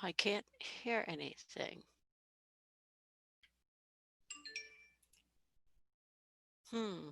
I can't hear anything. Hmm.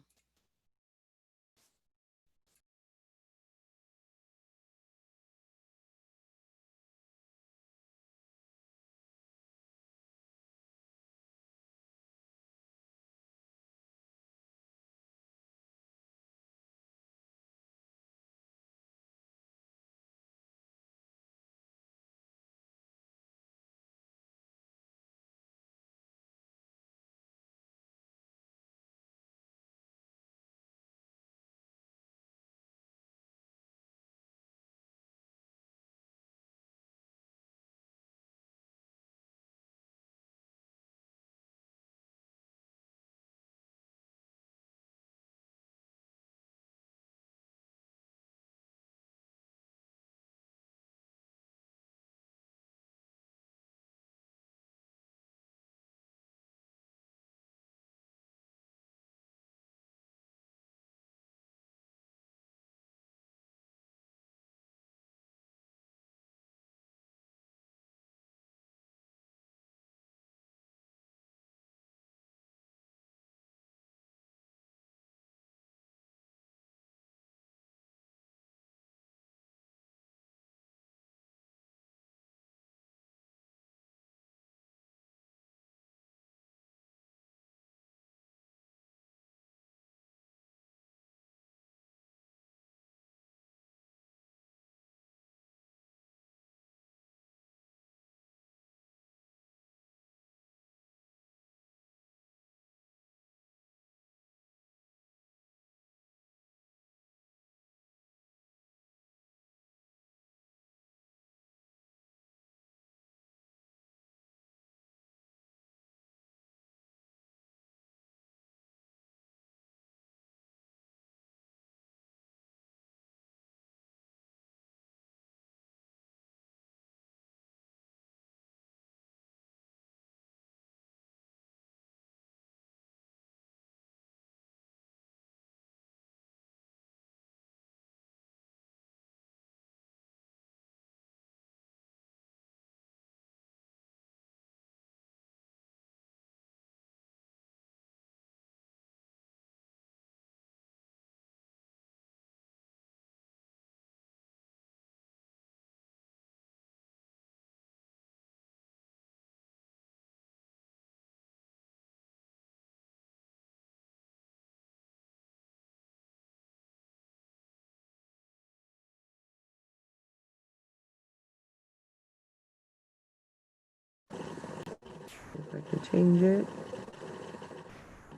If I can change it.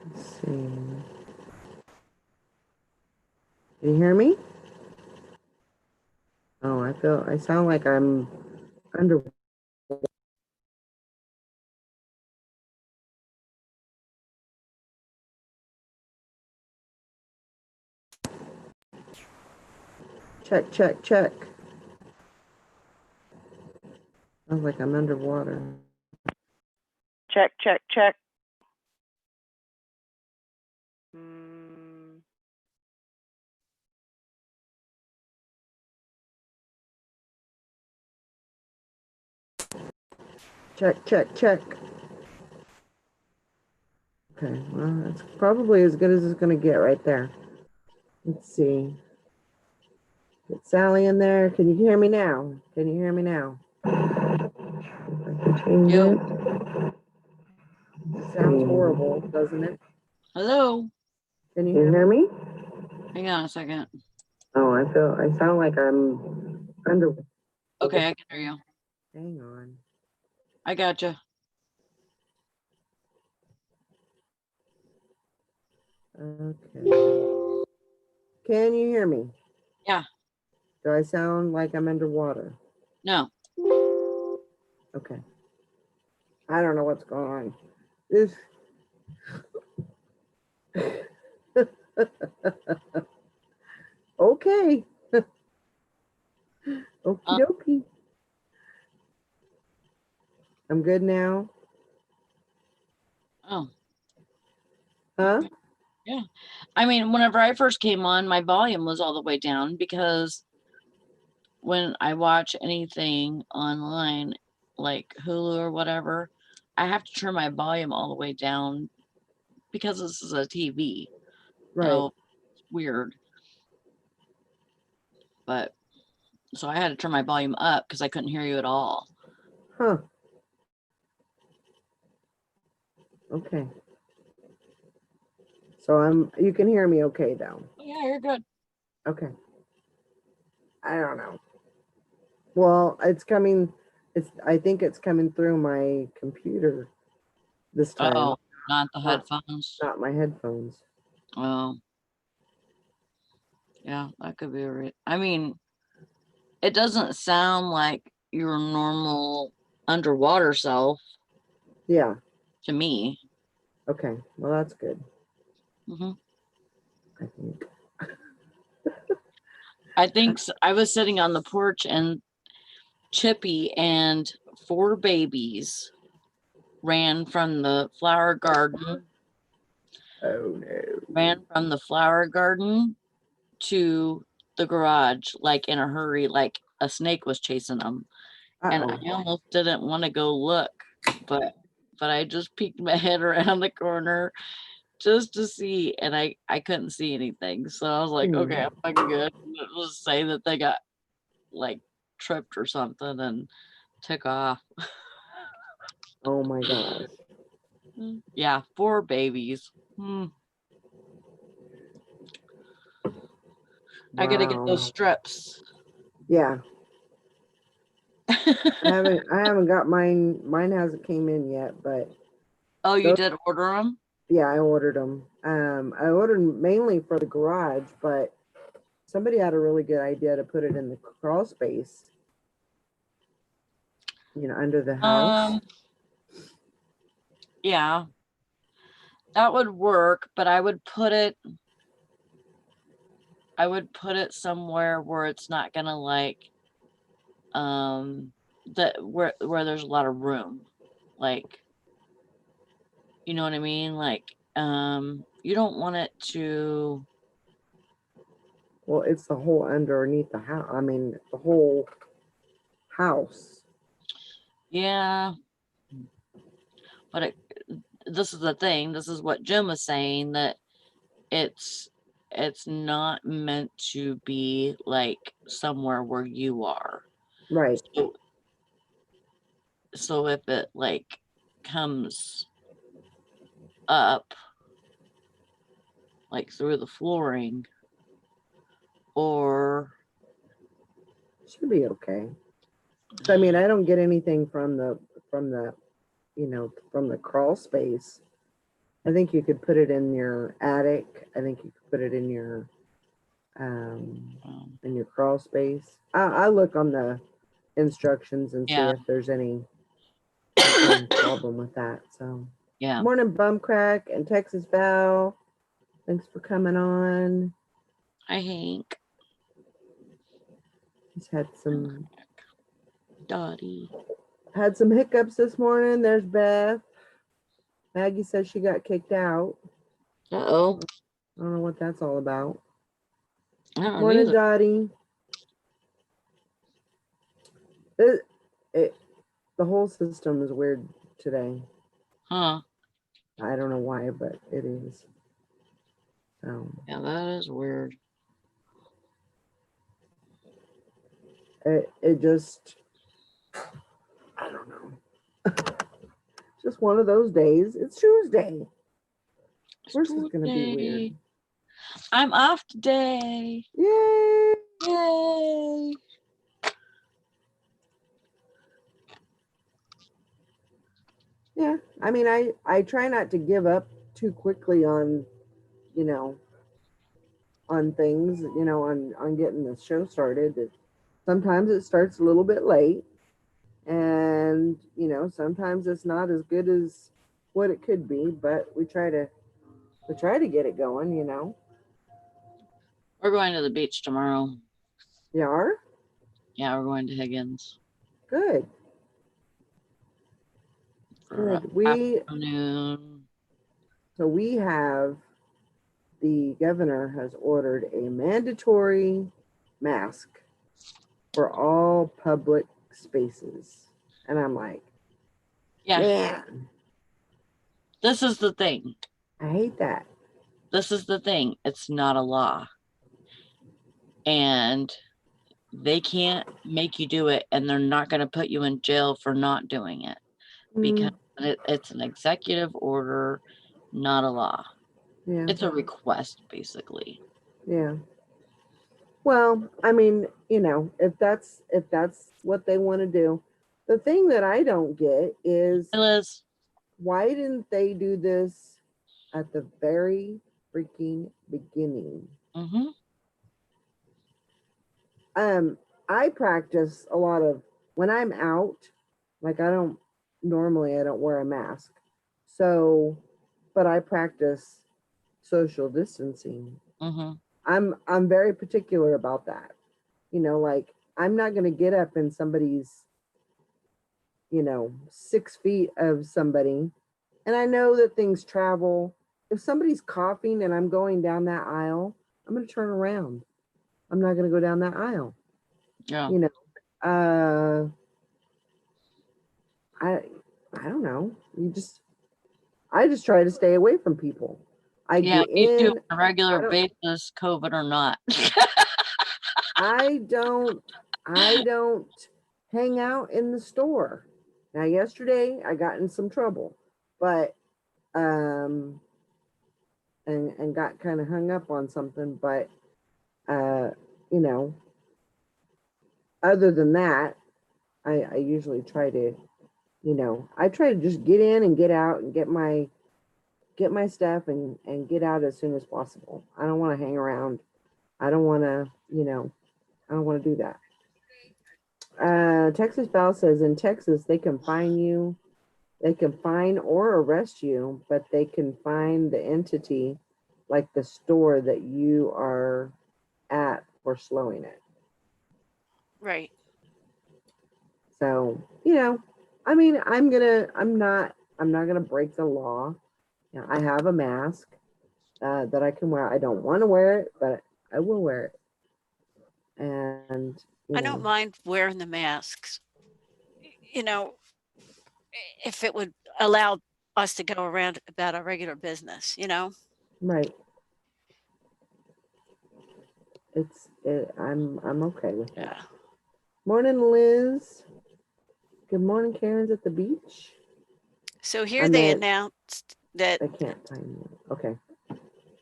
Let's see. Can you hear me? Oh, I sound like I'm under. Check, check, check. Sounds like I'm underwater. Check, check, check. Mm. Check, check, check. Okay, well, that's probably as good as it's going to get right there. Let's see. Get Sally in there. Can you hear me now? Can you hear me now? If I can change Yo. it. It sounds horrible, doesn't it? Hello. Can you hear me? Hang on a second. Oh, I sound like I'm under. Okay, I can hear you. Hang on. I gotcha. Okay. Can you hear me? Yeah. Do I sound like I'm underwater? No. Okay. I don't know what's going on. This. Okay. Okie dokie. I'm good now. Oh. Huh? Yeah. I mean, whenever I first came on, my volume was all the way down because when I watch anything online, like Hulu or whatever, I have to turn my volume all the way down because this is a TV. Right. So it's weird. But so I had to turn my volume up because I couldn't hear you at all. Huh. Okay. So you can hear me okay though. Yeah, you're good. Okay. I don't know. Well, I think it's coming through my computer this time, Oh, not the Not- headphones. not my headphones. Oh, yeah, that could be right. I mean, it doesn't sound like your normal underwater self Yeah. to me. Okay. Well, that's good. hmm I think. I think I was sitting on the porch and Chippy and 4 babies ran from the flower garden, Oh no. ran from the flower garden to the garage, like in a hurry, like a snake was chasing them. And I Uh-oh. almost didn't want to go look, but I just peeked my head around the corner just to see, and I couldn't see anything. So I was like, Hmm. okay, I'm fucking good. Let's say that they got like tripped or something and took off. Oh my gosh. Yeah, 4 babies. I gotta get those Wow. strips. Yeah. I haven't got mine. Mine hasn't came in yet, but Oh, you those- did order them? yeah, I ordered them. I ordered mainly for the garage, but somebody had a really good idea to put it in the crawl space. Under the house. Yeah, that would work, but I would put it somewhere where it's not gonna like that where there's a lot of room, like, you know what I mean, like you don't want it to. Well, it's the whole underneath the house. I mean, the whole house. Yeah, but this is the thing, this is what Jim was saying, that it's not meant to be like somewhere where you are. Right. So if it like comes up like through the flooring, or Should be okay. So, I mean, I don't get anything from the from the crawl space. I think you could put it in your attic. I think you could put it in your crawl space. I'll look on the instructions and see Yeah. if there's any problem with that. So, yeah, morning, Bumcrack and Texas Val. Thanks for coming on. hi Hank, Just had some Dottie. hiccups this morning. There's Beth. Maggie says she got kicked out. Uh-oh. I don't know what that's all about. I don't Morning, either. Dottie. The whole system is weird today. Huh. I don't know why, but it is. Yeah, that is weird. It just, I don't know. Just one of those days. It's Tuesday. Of course it's gonna be weird. I'm off today. Yay! Yay. Yeah, I mean, I try not to give up too quickly on, on things, on getting the show started. Sometimes it starts a little bit late, and sometimes it's not as good as what it could be, but we try to get it going. We're going to the beach tomorrow. You are? Yeah, we're going to Higgins Good. for Good. afternoon. So we have, the governor has ordered a mandatory mask for all public spaces. And I'm like, Yeah, man, this is the thing. I hate that. This is the thing. It's not a law. And they can't make you do it, and they're not going to put you in jail for not doing it because it's an executive order, not a law. Yeah, It's a request, basically. yeah. Well, I mean, if that's what they want to do. The thing that I don't get is Hey, Liz, why didn't they do this at the very freaking beginning? mm-hmm. I practice a lot of when I'm out, like I don't wear a mask. So, but I practice social distancing. Mm-hmm. I'm very particular about that. Like I'm not going to get up in somebody's 6 feet of somebody, and I know that things travel. If somebody's coughing and I'm going down that aisle, I'm going to turn around. I'm not going to go down that aisle. Yeah. You know, uh, I I don't know. I just try to stay away from people. I Yeah, get me too, in. on a regular I don't. basis, COVID or not. I don't. I don't hang out in the store. Now, yesterday I got in some trouble, but um, and got kind of hung up on something. But uh, you know, other than that, I usually try to, I try to just get in and get out and get my stuff and get out as soon as possible. I don't want to hang around. I don't want to, I don't want to do that. Texas Bell says in Texas they can fine you, they can fine or arrest you, but they can fine the entity, like the store that you are at, for slowing it. Right. So, I mean, I'm not gonna break the law. I have a mask that I can wear. I don't want to wear it, but I will wear it. And I don't mind wearing the masks. You know, if it would allow us to go around about our regular business, right. I'm okay with that. Yeah. Morning, Liz. Good morning, Karen's at the beach. So here I they meant- announced that I can't time you. Okay.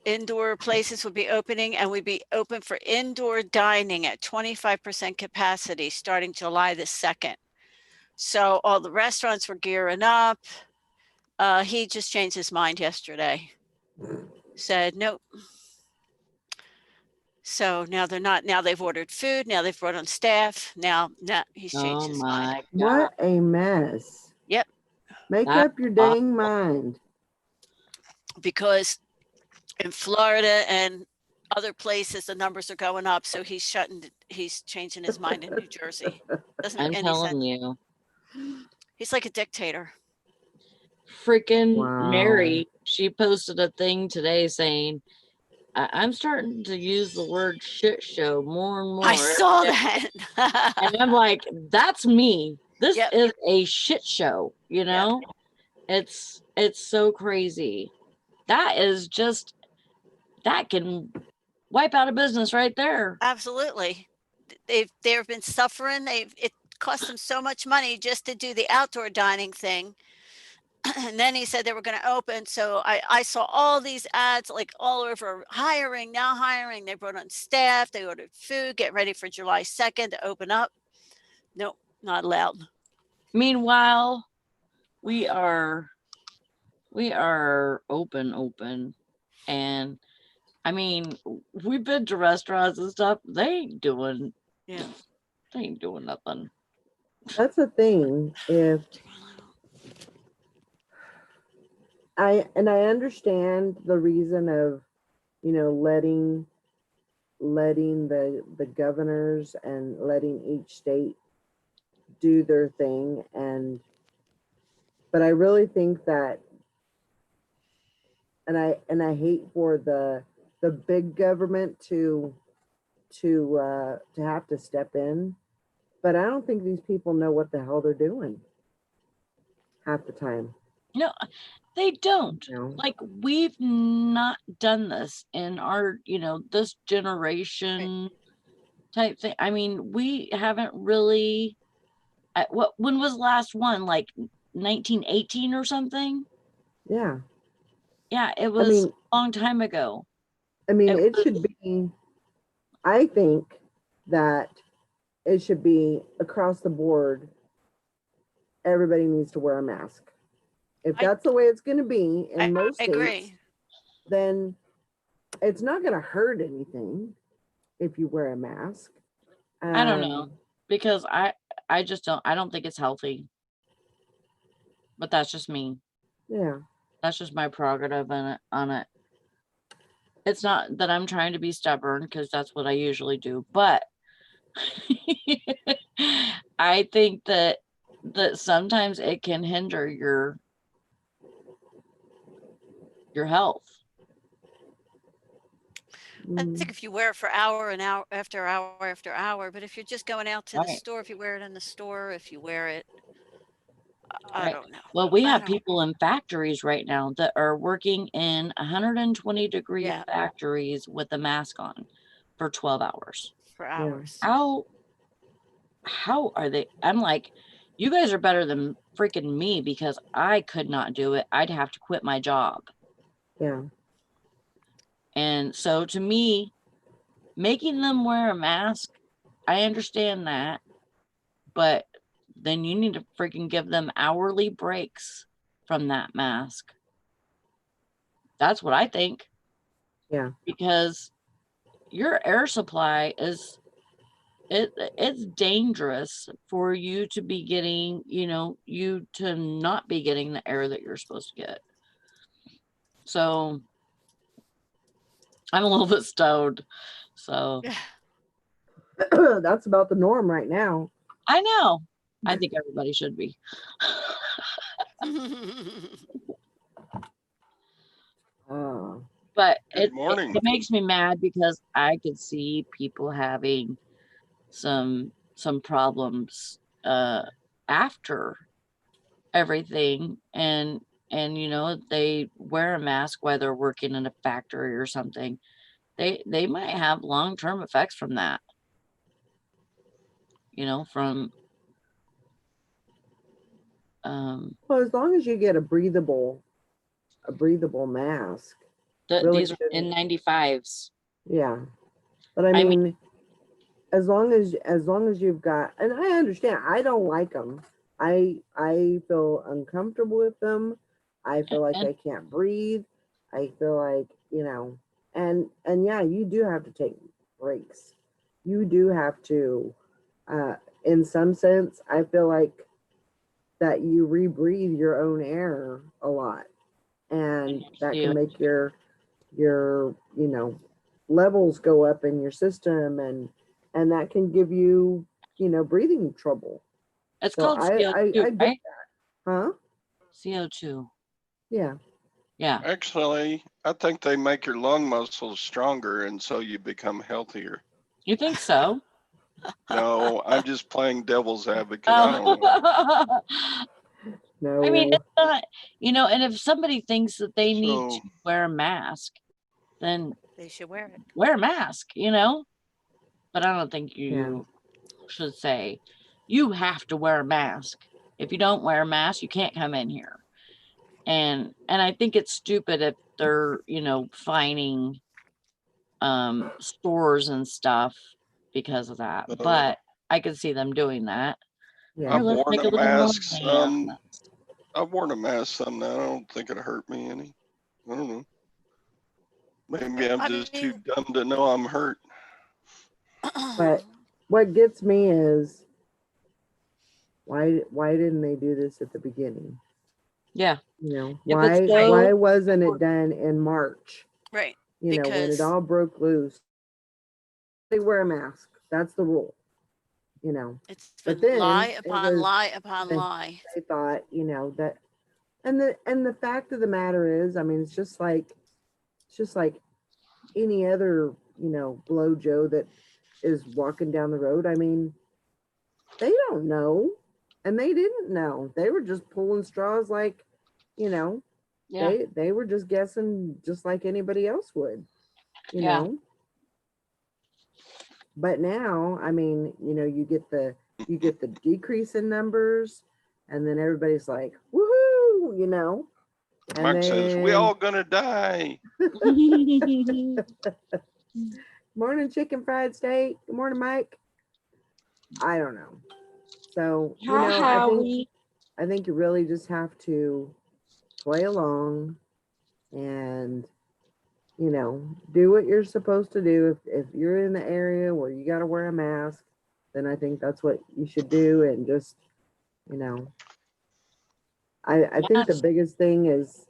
indoor places would be opening and we'd be open for indoor dining at 25% capacity starting July the 2nd. So all the restaurants were gearing up. He just changed his mind yesterday. Said nope. So now they're not. Now they've ordered food. Now they've brought on staff. Now he's changed Oh his mind. my God. What a mess. Yep. Make That's up your dang mind. Because in Florida and other places, the numbers are going up. So he's changing his mind in New Jersey. Doesn't make I'm any sense. telling you. He's like a dictator. Freaking Wow. Mary, she posted a thing today saying, I'm starting to use the word shit show more and more. I saw And that. I'm like, that's me. This Yep. is a shit show, It's so crazy. That is just, that can wipe out a business right there. Absolutely. They've been suffering. It cost them so much money just to do the outdoor dining thing. And then he said they were going to open. So I saw all these ads like all over hiring, now hiring. They brought on staff. They ordered food, get ready for July 2nd to open up. Nope, not allowed. Meanwhile, we are open. And I mean, we've been to restaurants and stuff. They ain't doing nothing. That's the thing. If I understand the reason of, letting the governors and letting each state do their thing, but I really think that, and I hate for the big government to have to step in, but I don't think these people know what the hell they're doing. half the time, No, they don't. you know? Like, we've not done this in our, this generation type thing. I mean, we haven't really, when was the last one? Like 1918 or something? Yeah. Yeah, it I was mean, a long time ago. it was- should be, I think that it should be across the board. Everybody needs to wear a mask. If I- that's the way it's going to be in most states, Agree. then it's not going to hurt anything if you wear a mask. I don't know. Um, Because I just don't, I don't think it's healthy. But that's just me. Yeah. That's just my prerogative on it. It's not that I'm trying to be stubborn, because that's what I usually do, but I think that sometimes it can hinder your health. I mm, think if you wear it for hour and hour after hour after hour, but if you're just going out to the Right. store, if you wear it in the store, if you wear it, I Right. don't know. Well, we I have don't- people in factories right now that are working in 120-degree Yeah. factories with a mask on for 12 hours. For hours. How are they? I'm like, you guys are better than freaking me, because I could not do it. I'd have to quit my job. yeah. And so to me, making them wear a mask, I understand that, but then you need to freaking give them hourly breaks from that mask. That's what I think. Yeah. Because your air supply is, it's dangerous for you to be getting, you to not be getting the air that you're supposed to get. So I'm a little bit stoned. So That's about the norm right now. I know. I think everybody should be. But Good morning. it makes me mad, because I could see people having some problems after everything, and they wear a mask while they're working in a factory or something. They might have long-term effects from that, from Well, as long as you get a breathable mask, really these are N95s. yeah. But I I mean, as long as you've got, and I understand, I don't like them. I feel uncomfortable with them. I feel like And- I can't breathe. I feel like, and yeah, you do have to take breaks. You do have to, in some sense, I feel like that you rebreathe your own air a lot, and that Yeah. can make your levels go up in your system, and that can give you breathing trouble. It's So called CO2, I get right? that. Huh? CO2. Yeah. Yeah. Actually, I think they make your lung muscles stronger and so you become healthier. You think so? No, I'm just playing devil's advocate. I don't know. Oh. No. I mean, it's not, and if somebody thinks that they need So- to wear a mask, then They should wear it. wear a mask, but I don't think you should say you have to wear a mask. If you don't wear a mask, you can't come in here. And I think it's stupid if they're, fining stores and stuff because of that. Uh, But I could see them doing that. Yeah. Here, I've let's worn make a a little more mask money some. on this. I've worn a mask some now. I don't think it hurt me any. I don't know. Maybe I'm I just too mean- dumb to know I'm hurt. But what gets me is why didn't they do this at the beginning? Yeah. If it's so- why wasn't it done in March? Right. When it Because- all broke loose. They wear a mask. That's the rule. It's But been then lie it upon was- lie upon I- lie. I thought, that, and the fact of the matter is, I mean, it's just like any other, blow Joe that is walking down the road. I mean, they don't know. and they didn't know. They were just pulling straws like, you know, Yeah. they were just guessing just like anybody else would, you Yeah. know. But now, I mean, you know, you get the decrease in numbers, and then everybody's like, woohoo, you know. And Mike says, we then, all gonna die. morning chicken fried steak. Good morning, Mike. I don't know. So, you Hi, know, Howie. I think you really just have to play along and, you know, do what you're supposed to do. If you're in the area where you got to wear a mask, then I think that's what you should do. And just, you know, I think the Yes. biggest thing is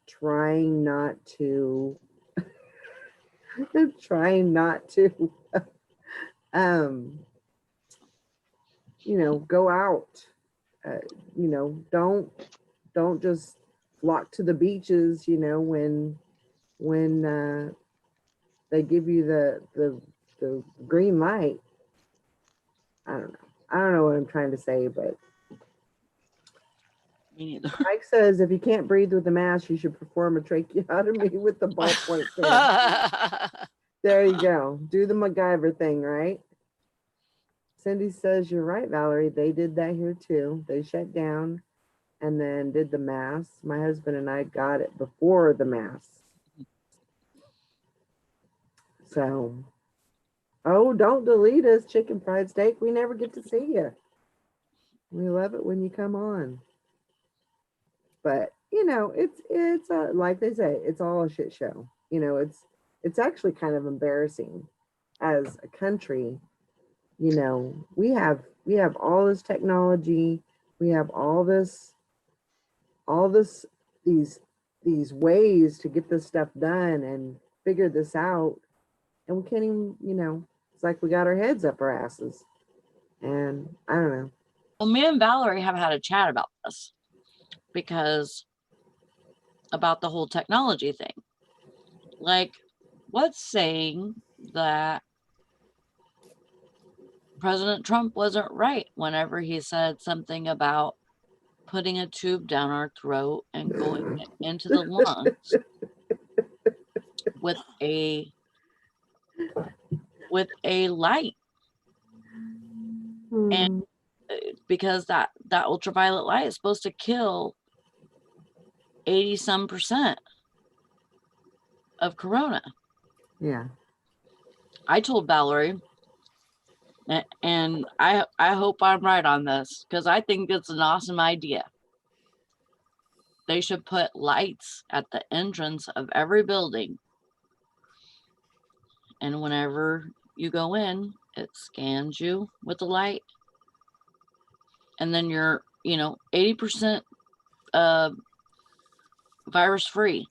trying not to trying not to um you know, go out. You know, don't just flock to the beaches, you know, when they give you the green light. I don't know. I don't know what I'm trying to say, but Me neither. Mike says if you can't breathe with the mask, you should perform a tracheotomy with the ballpoint pen. There you go. Do the MacGyver thing, right? Cindy says you're right, Valerie. They did that here too. They shut down and then did the mass. My husband and I got it before the mass. So, oh, don't delete us, chicken fried steak. We never get to see you. We love it when you come on. But you know, it's like they say, it's all a shit show. You know, it's actually kind of embarrassing as a country. You know, we have all this technology, we have all this these ways to get this stuff done and figure this out, and we can't even, you know, it's like we got our heads up our asses. And I don't know. Well, me and Valerie have had a chat about this because about the whole technology thing. Like, what's saying that President Trump wasn't right whenever he said something about putting a tube down our throat and going into the lungs with a light, and because that ultraviolet light is supposed to kill 80% of corona. Yeah. I told Valerie, and I hope I'm right on this because I think it's an awesome idea. They should put lights at the entrance of every building, and whenever you go in, it scans you with the light, and then you're, you know, 80% virus free.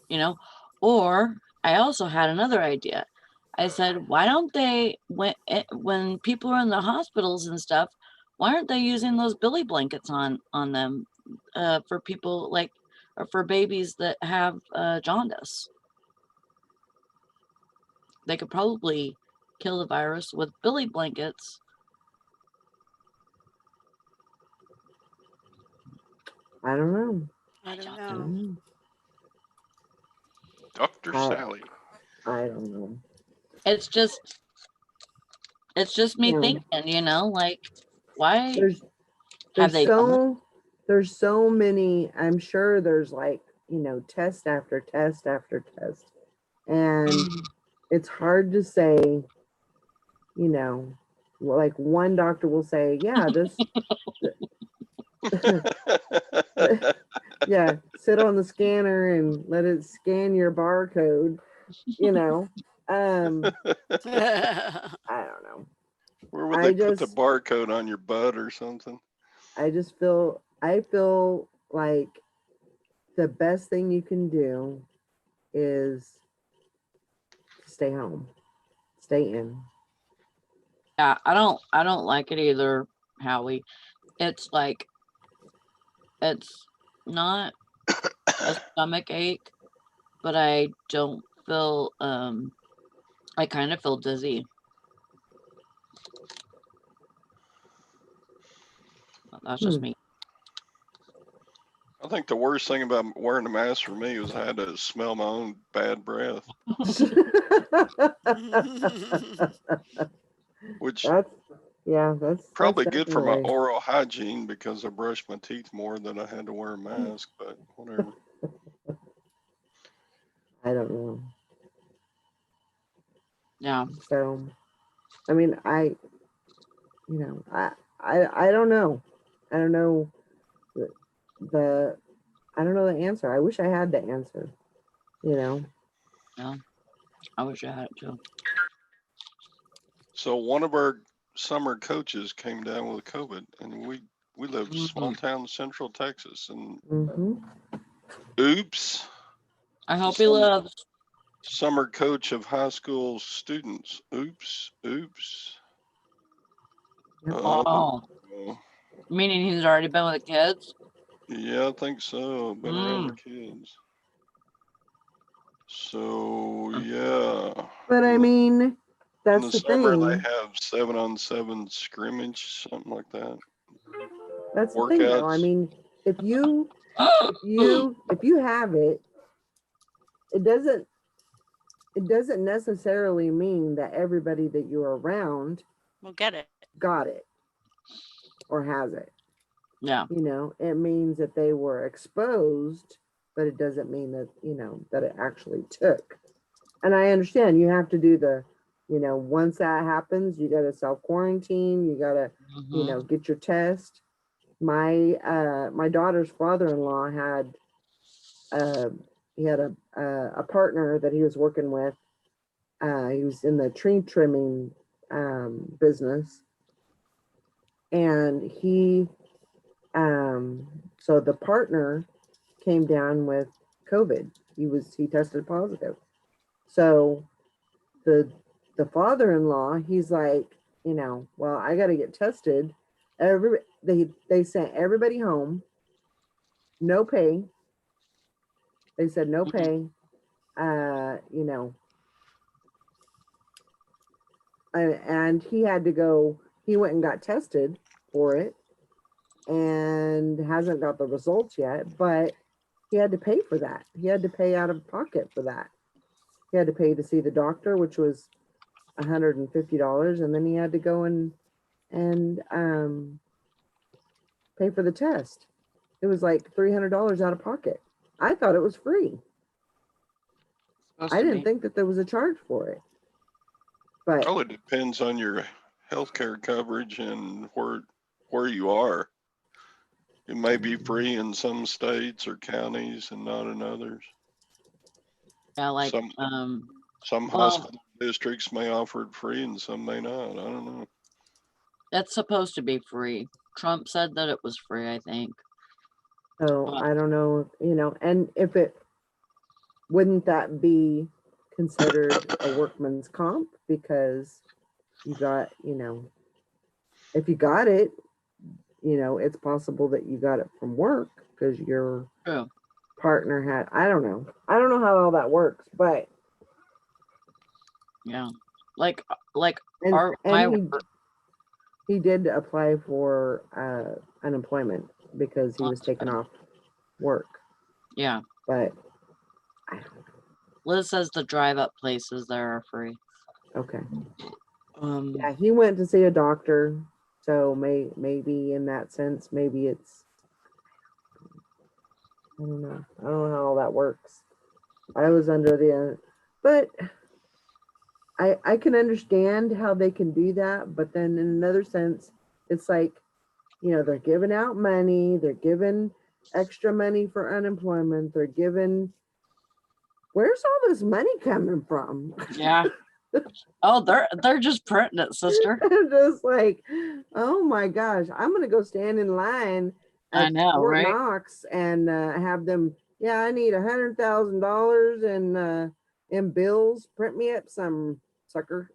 You know, or I also had another idea. I said, why don't they, when people are in the hospitals and stuff, why aren't they using those Billy blankets on them for people like, or for babies that have jaundice? They could probably kill the virus with Billy blankets. I don't know. I don't I know. don't know. Dr. Sally. I don't know. It's just me Yeah. thinking, you know, like, why There's have they done it? there's so many. I'm sure there's like, you know, test after test after test, and it's hard to say, you know, like one doctor will say, yeah, this yeah, sit on the scanner and let it scan your barcode, you know. I don't know. Where would I they put the just- barcode on your butt or something? I feel like the best thing you can do is stay home, stay in. Yeah, I don't like it either, Howie. It's like, it's not a stomach ache, but I don't feel I kind of feel dizzy. That's just Hmm. me. I think the worst thing about wearing a mask for me was I had to smell my own bad breath, which That's, yeah, that's probably good for my definitely. oral hygiene because I brushed my teeth more than I had to wear a mask, but whatever. I don't know. Yeah. So, I mean, I don't know. I don't know the I don't know the answer. I wish I had the answer. You know. Yeah. I wish I had it too. So one of our summer coaches came down with COVID, and we live in small town Central Texas, and Hmm. oops, I hope he some lives. summer coach of high school students. Oops, oops. Yep. Oh, meaning he's already been with the kids? Yeah, I think so. Been around the Mm. kids. So yeah. But I In the, mean, in that's the the summer they thing. have 7-on-7 scrimmage, something like that. That's the thing, though. I Workouts. mean, if you have it, it doesn't necessarily mean that everybody that you're around We'll get it. got it or has it. Yeah. You know, it means that they were exposed, but it doesn't mean that, that it actually took. And I understand you have to do once that happens, you got to self quarantine, you got to, Mhm. get your test. My daughter's father-in-law had he had a partner that he was working with. He was in the tree trimming business, and so the partner came down with COVID. He tested positive. So the father-in-law, he's like, well, I got to get tested. They sent everybody home, no pay. They said no Mhm. pay. And he had to go. He went and got tested for it, and hasn't got the results yet. But he had to pay for that. He had to pay out of pocket for that. He had to pay to see the doctor, which was $150, and then he had to go and pay for the test. It was like $300 out of pocket. I thought it was free. Supposed I to didn't be. think that there was a charge for it. But Probably depends on your healthcare coverage and where you are. It may be free in some states or counties and not in others. Yeah, like Some well, hospital districts may offer it free and some may not. I don't know. it's supposed to be free. Trump said that it was free, I think. so But I don't know, and if it wouldn't that be considered a workman's comp because you got, if you got it, it's possible that you got it from work because your true. partner had, I don't know how all that works, but Yeah. Like and our my he did apply for unemployment because he was taken off work, yeah. but I don't Liz says the drive up places there are free. okay. Um Yeah, he went to see a doctor, so maybe in that sense, maybe it's, I don't know. I don't know how all that works. I was under the, but I can understand how they can do that, but then in another sense, it's like, they're giving out money, they're giving extra money for unemployment, they're giving, where's all this money coming from? yeah. Oh, they're just printing it, sister. I'm just like, oh my gosh, I'm gonna go stand in line I at know, Fort right? Knox and have them. Yeah, I need $100,000 in bills. Print me up some, sucker.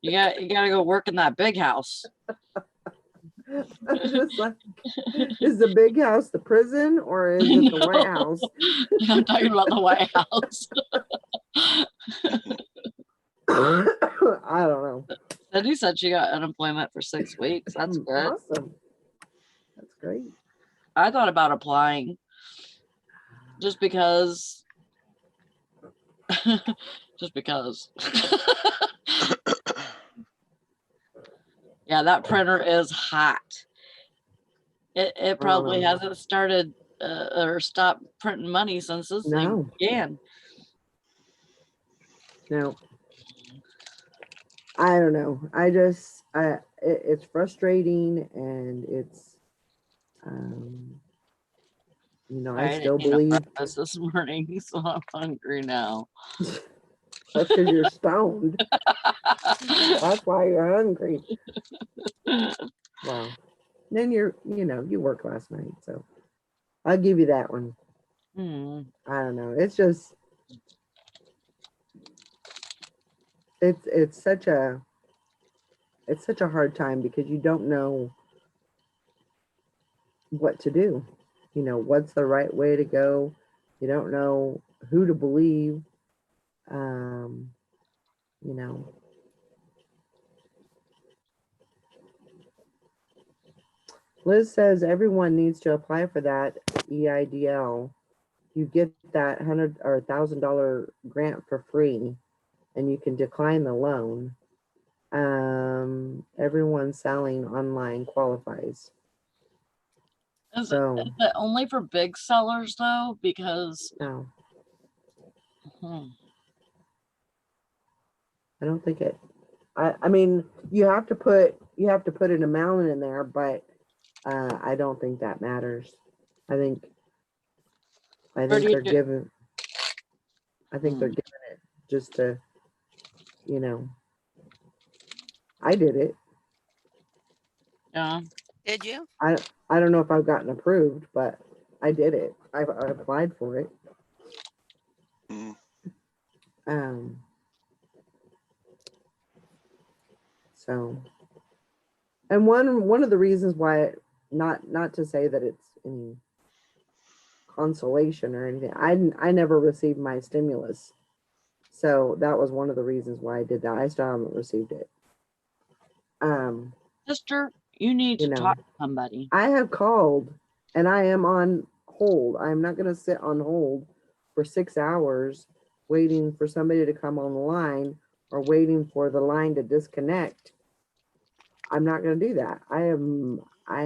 You gotta go work in that big house. I'm just like, is the big house the prison or is it the White No. House? I'm talking about the White House. I don't know. Cindy said she got unemployment for 6 weeks. That's good. Awesome. That's right? I thought about applying just because. Just because. Yeah, that printer is hot. It probably no. hasn't started or stopped printing money since this thing No. began. No. I don't know. It's frustrating, and it's, I I still didn't eat a believe breakfast this morning, so I'm hungry now. that's because you're stoned. That's why you're hungry. Wow. Then you work last night, so I'll give you that one. Hmm. I don't know. It's just, it's such a hard time because you don't know what to do. What's the right way to go. You don't know who to believe. You know, Liz says everyone needs to apply for that EIDL. You get that $100 or $1,000 grant for free, and you can decline the loan. Everyone selling online qualifies. Is So it only for big sellers though? Because no, hmm, I don't think it. I mean, you have to put an amount in there, but I don't think that matters. I think Or do you they're do- giving. I think they're Hmm. giving it just to, I did it. yeah. Did you? I don't know if I've gotten approved, but I did it. I applied for it. Mm. So, and one of the reasons why, not to say that it's any consolation or anything, I never received my stimulus, so that was one of the reasons why I did that. I still haven't received it. Sister, you need You to know, talk to somebody. I have called, and I am on hold. I'm not going to sit on hold for 6 hours waiting for somebody to come on the line or waiting for the line to disconnect. I'm not going to do that. I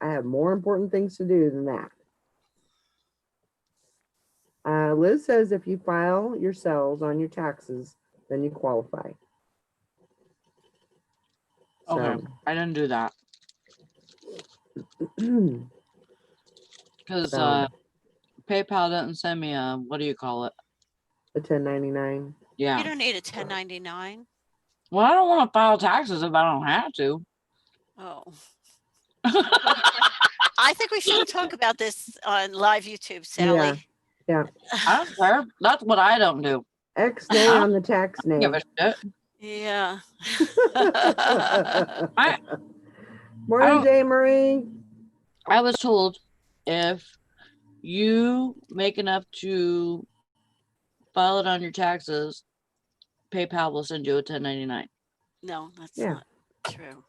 have more important things to do than that. Liz says if you file your cells on your taxes, then you qualify. Okay, I didn't do that So, because so PayPal didn't send me a what do you call it? the 1099. Yeah. You don't need a 1099. Well, I don't want to file taxes if I don't have to. Oh. I think we shouldn't talk about this on live YouTube, Sally. Yeah. I don't care. That's what I don't do. X-nay on the tax nay. Give a shit. Yeah. Morning, don't- J. Marie. I was told if you make enough to file it on your taxes, PayPal will send you a 1099. No, that's Yeah. not true.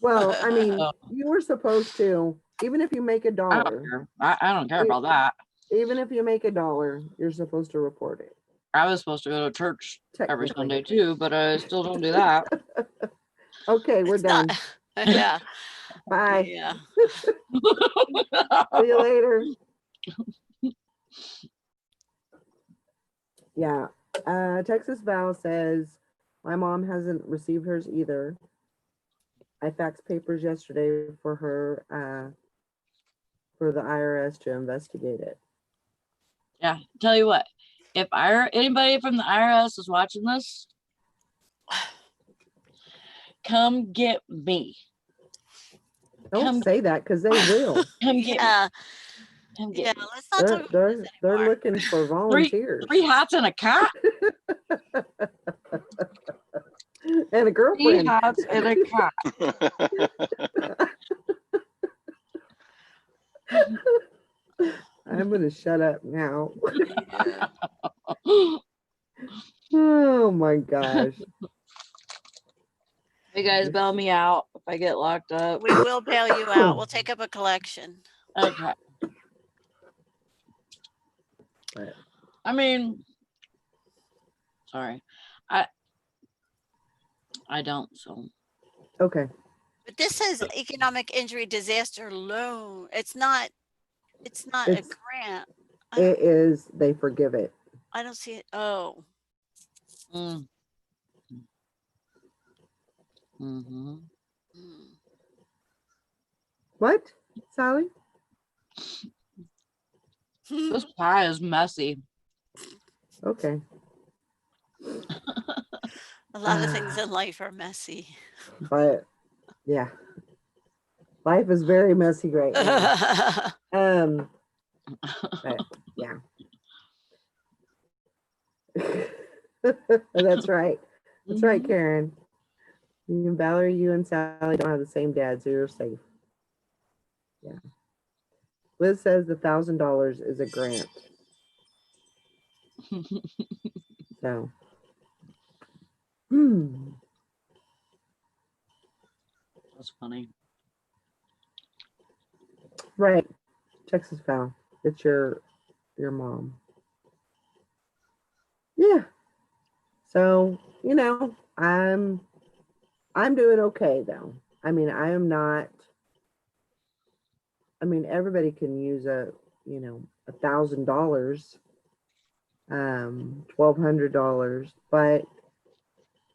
Well, I mean, Oh. you were supposed to, even if you make I don't $1, care. I don't care about that. even if you make $1, you're supposed to report it. I was supposed to go to church every Technically. Sunday too, but I still don't do that. Okay, we're It's done. not- yeah. Bye. Yeah. See you later. Yeah. Texas Val says, my mom hasn't received hers either. I faxed papers yesterday for her, for the IRS to investigate it. Yeah, tell you what, if anybody from the IRS is watching this, come get me. Don't Come say that because they will. Come get me. Yeah. Come Yeah. get me. Let's not talk about this They're anymore. looking for volunteers Three hats and a cat. and a 3 girlfriend. hats and a cat. I'm gonna shut up now. Yeah. Oh my gosh. You guys bail me out if I get locked up. We will bail you out. We'll take up a collection. Okay. But- I mean, sorry, I don't. So Okay, But this says economic injury disaster loan. It's not a It's- grant. it is, they forgive it. I don't see it. Oh, mm. Mm-hmm. hmm. What, Sally? This pie is messy. Okay, A lot of things in life are messy. but yeah, life is very messy right now. But yeah. That's right. That's right, Mhm. Karen. You and Valerie, you and Sally don't have the same dad, so you're safe. Yeah. Liz says the $1,000 is a grant. So. That's funny. Right. Texas Val. It's your mom. Yeah. So, I'm doing okay though. I mean, I am not. I mean, everybody can use $1,000, $1,200, but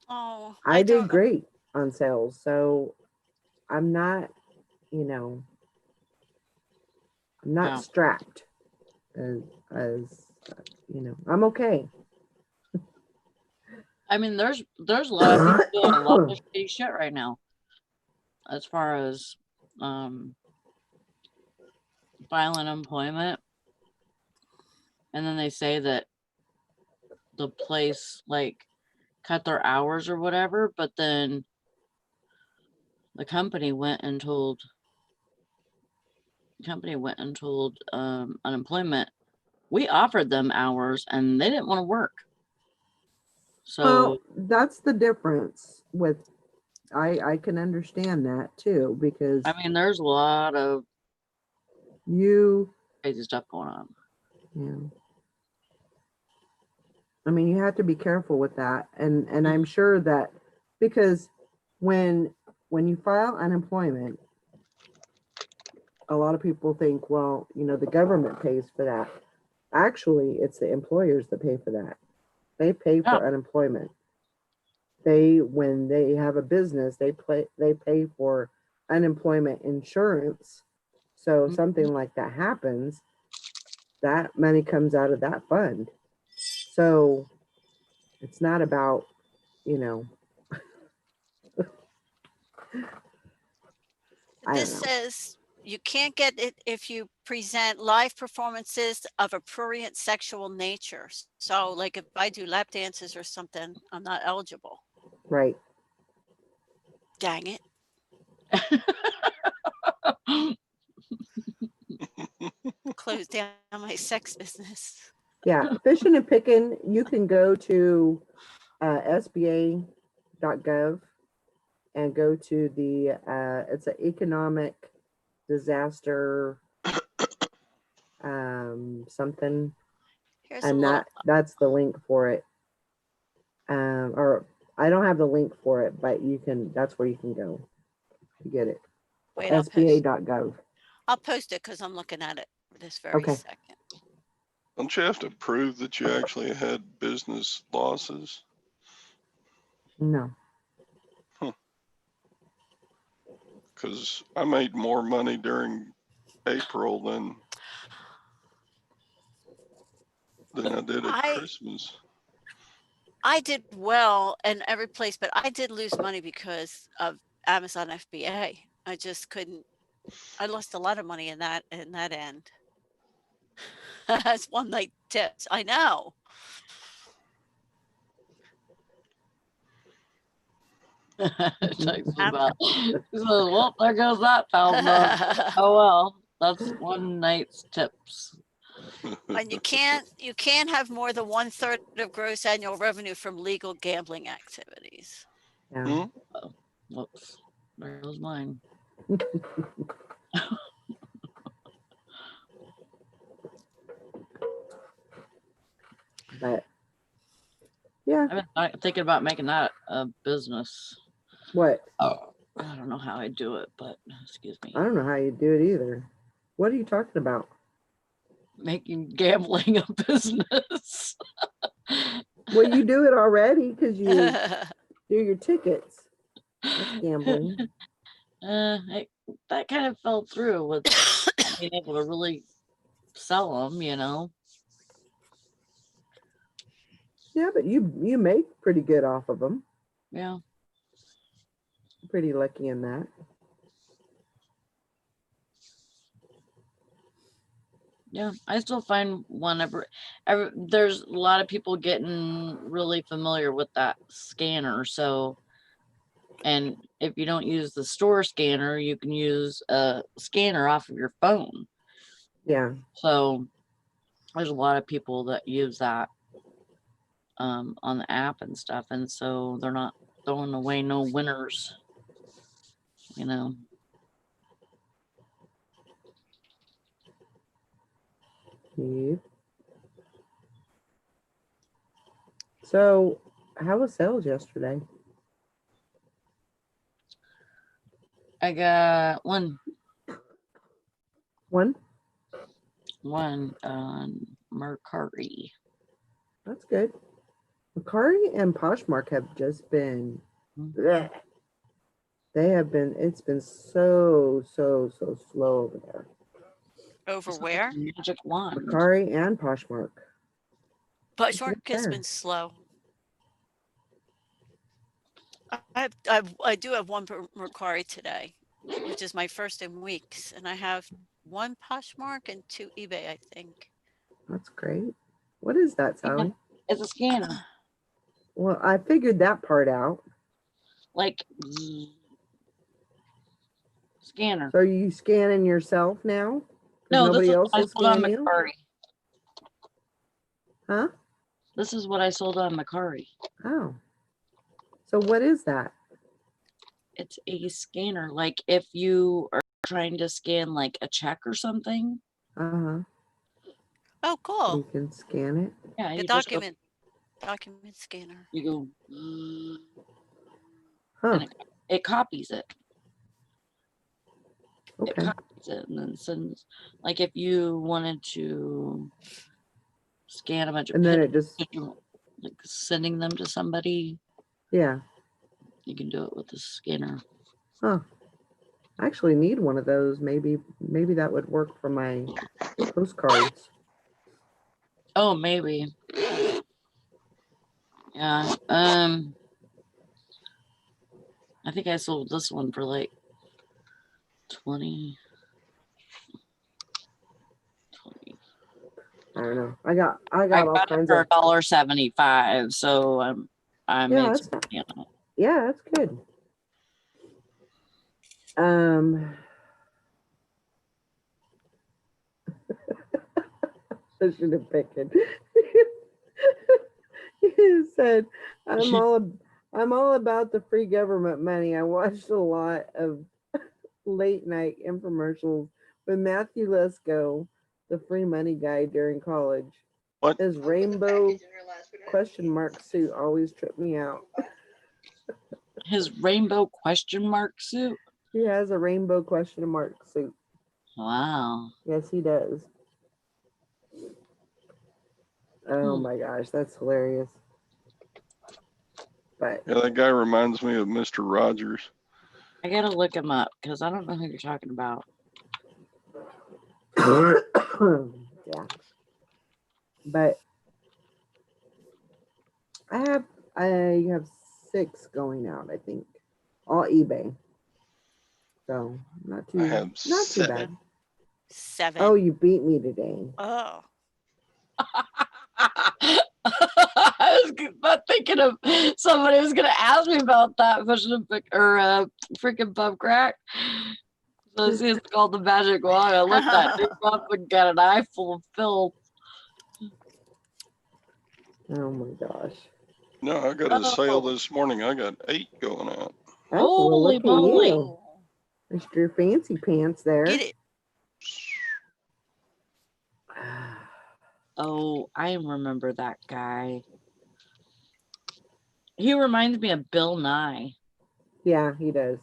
Oh, I did don't. great on sales. So I'm not, I'm not Yeah. strapped as I'm okay. I mean, there's a lot of people doing a lot of shitty shit right now, as far as filing employment, and then they say that the place like cut their hours or whatever, but then the company went and told unemployment, we offered them hours and they didn't want to work. So Well, that's the difference with, I can understand that too, because I mean, there's a lot of you, crazy stuff going on. yeah. I mean, you have to be careful with that. And I'm sure that because when you file unemployment, a lot of people think, well, the government pays for that. Actually, it's the employers that pay for that. They pay for Yeah. unemployment. When they have a business, they pay for unemployment insurance. So Mhm. something like that happens, that money comes out of that fund. So it's not about, I This don't know. says you can't get it if you present live performances of a prurient sexual nature. So, like if I do lap dances or something, I'm not eligible. Right. Dang it. Close down my sex business. Yeah. Fishing and picking, you can go to SBA.gov and go to the, it's an economic disaster, something. Here's a And little. that's the link for it. Or I don't have the link for it, but that's where you can go to get it. Wait, SBA.gov. I'll post it because I'm looking at it this very Okay. second. Don't you have to prove that you actually had business losses? No. Because I made more money during April than I did at Christmas. I did well in every place, but I did lose money because of Amazon FBA. I just couldn't. I lost a lot of money in that end. That's one night tips. I know. Talks about. He says, well, there goes that $1,000. Oh well, that's one night's tips. And you can't have more than 1/3 of gross annual revenue from legal gambling activities. Yeah. Hmm? Whoops. There goes mine. But yeah, I've been thinking about making that a business. what? Oh, I don't know how I do it, but excuse me. I don't know how you do it either. What are you talking about? Making gambling a business. Well, you do it already because you do your tickets. That's gambling. That kind of fell through with being able to really sell them, you know. Yeah, but you make pretty good off of them. Yeah. Pretty lucky in that. Yeah, I still find whenever there's a lot of people getting really familiar with that scanner. So, and if you don't use the store scanner, you can use a scanner off of your phone. Yeah. So there's a lot of people that use that on the app and stuff, and so they're not throwing away no winners, you know. Yep. So, how was sales yesterday? I got one One. on Mercari. That's good. Macari and Poshmark have just been. bleh. They have been. It's been so slow over there. Over It's like where? a magic wand. Macari and Poshmark. Poshmark has there. been slow. I do have one Mercari today, which is my first in weeks, and I have one Poshmark and 2 eBay, I think. That's great. What is that, Sally? It's a scanner. Well, I figured that part out. Like scanner. So are you scanning yourself now? 'Cause No, nobody this is else what I will sold on scan you. Mercari. Huh? This is what I sold on Mercari. Oh. So what is that? It's a scanner. Like if you are trying to scan like a check or something. Uh-huh. Oh, cool. You can scan it. Yeah, The you just go, document scanner. you go, Huh. and it copies it. It Okay. copies it and then sends. Like if you wanted to scan a bunch of And then it pictures, just, like sending them to somebody, yeah. you can do it with the scanner. Huh. I actually need one of those. Maybe that would work for my postcards. Oh, maybe. Yeah. I think I sold this one for like 20. I don't know. I got I all got it kinds for of $1.75, so I yeah, made that's some money on it. yeah, that's good. I should have picked it. You said I'm all about the free government money. I watched a lot of late night infomercials with Matthew Lesko, the free money guy during college. What? His rainbow question mark suit always tripped me out. His rainbow question mark suit. He has a rainbow question mark suit. Wow. Yes, he does. Oh my gosh, that's hilarious. But Yeah, that guy reminds me of Mr. Rogers. I gotta look him up because I don't know who you're talking about. yeah. But I have 6 going out, I think. All eBay. So not too I have not too bad. 7. Oh, you beat me today. Oh. I was not thinking of somebody was gonna ask me about that or freaking pub crack. So see, it's called the magic wand. I looked that dude up and got an eye full of filth. Oh my gosh. No, I got a sale Oh. this morning. I got 8 going out. Oh, well, Holy look at moly. you. There's your fancy pants there. Get it. Oh, I remember that guy. He reminds me of Bill Nye. Yeah, he does.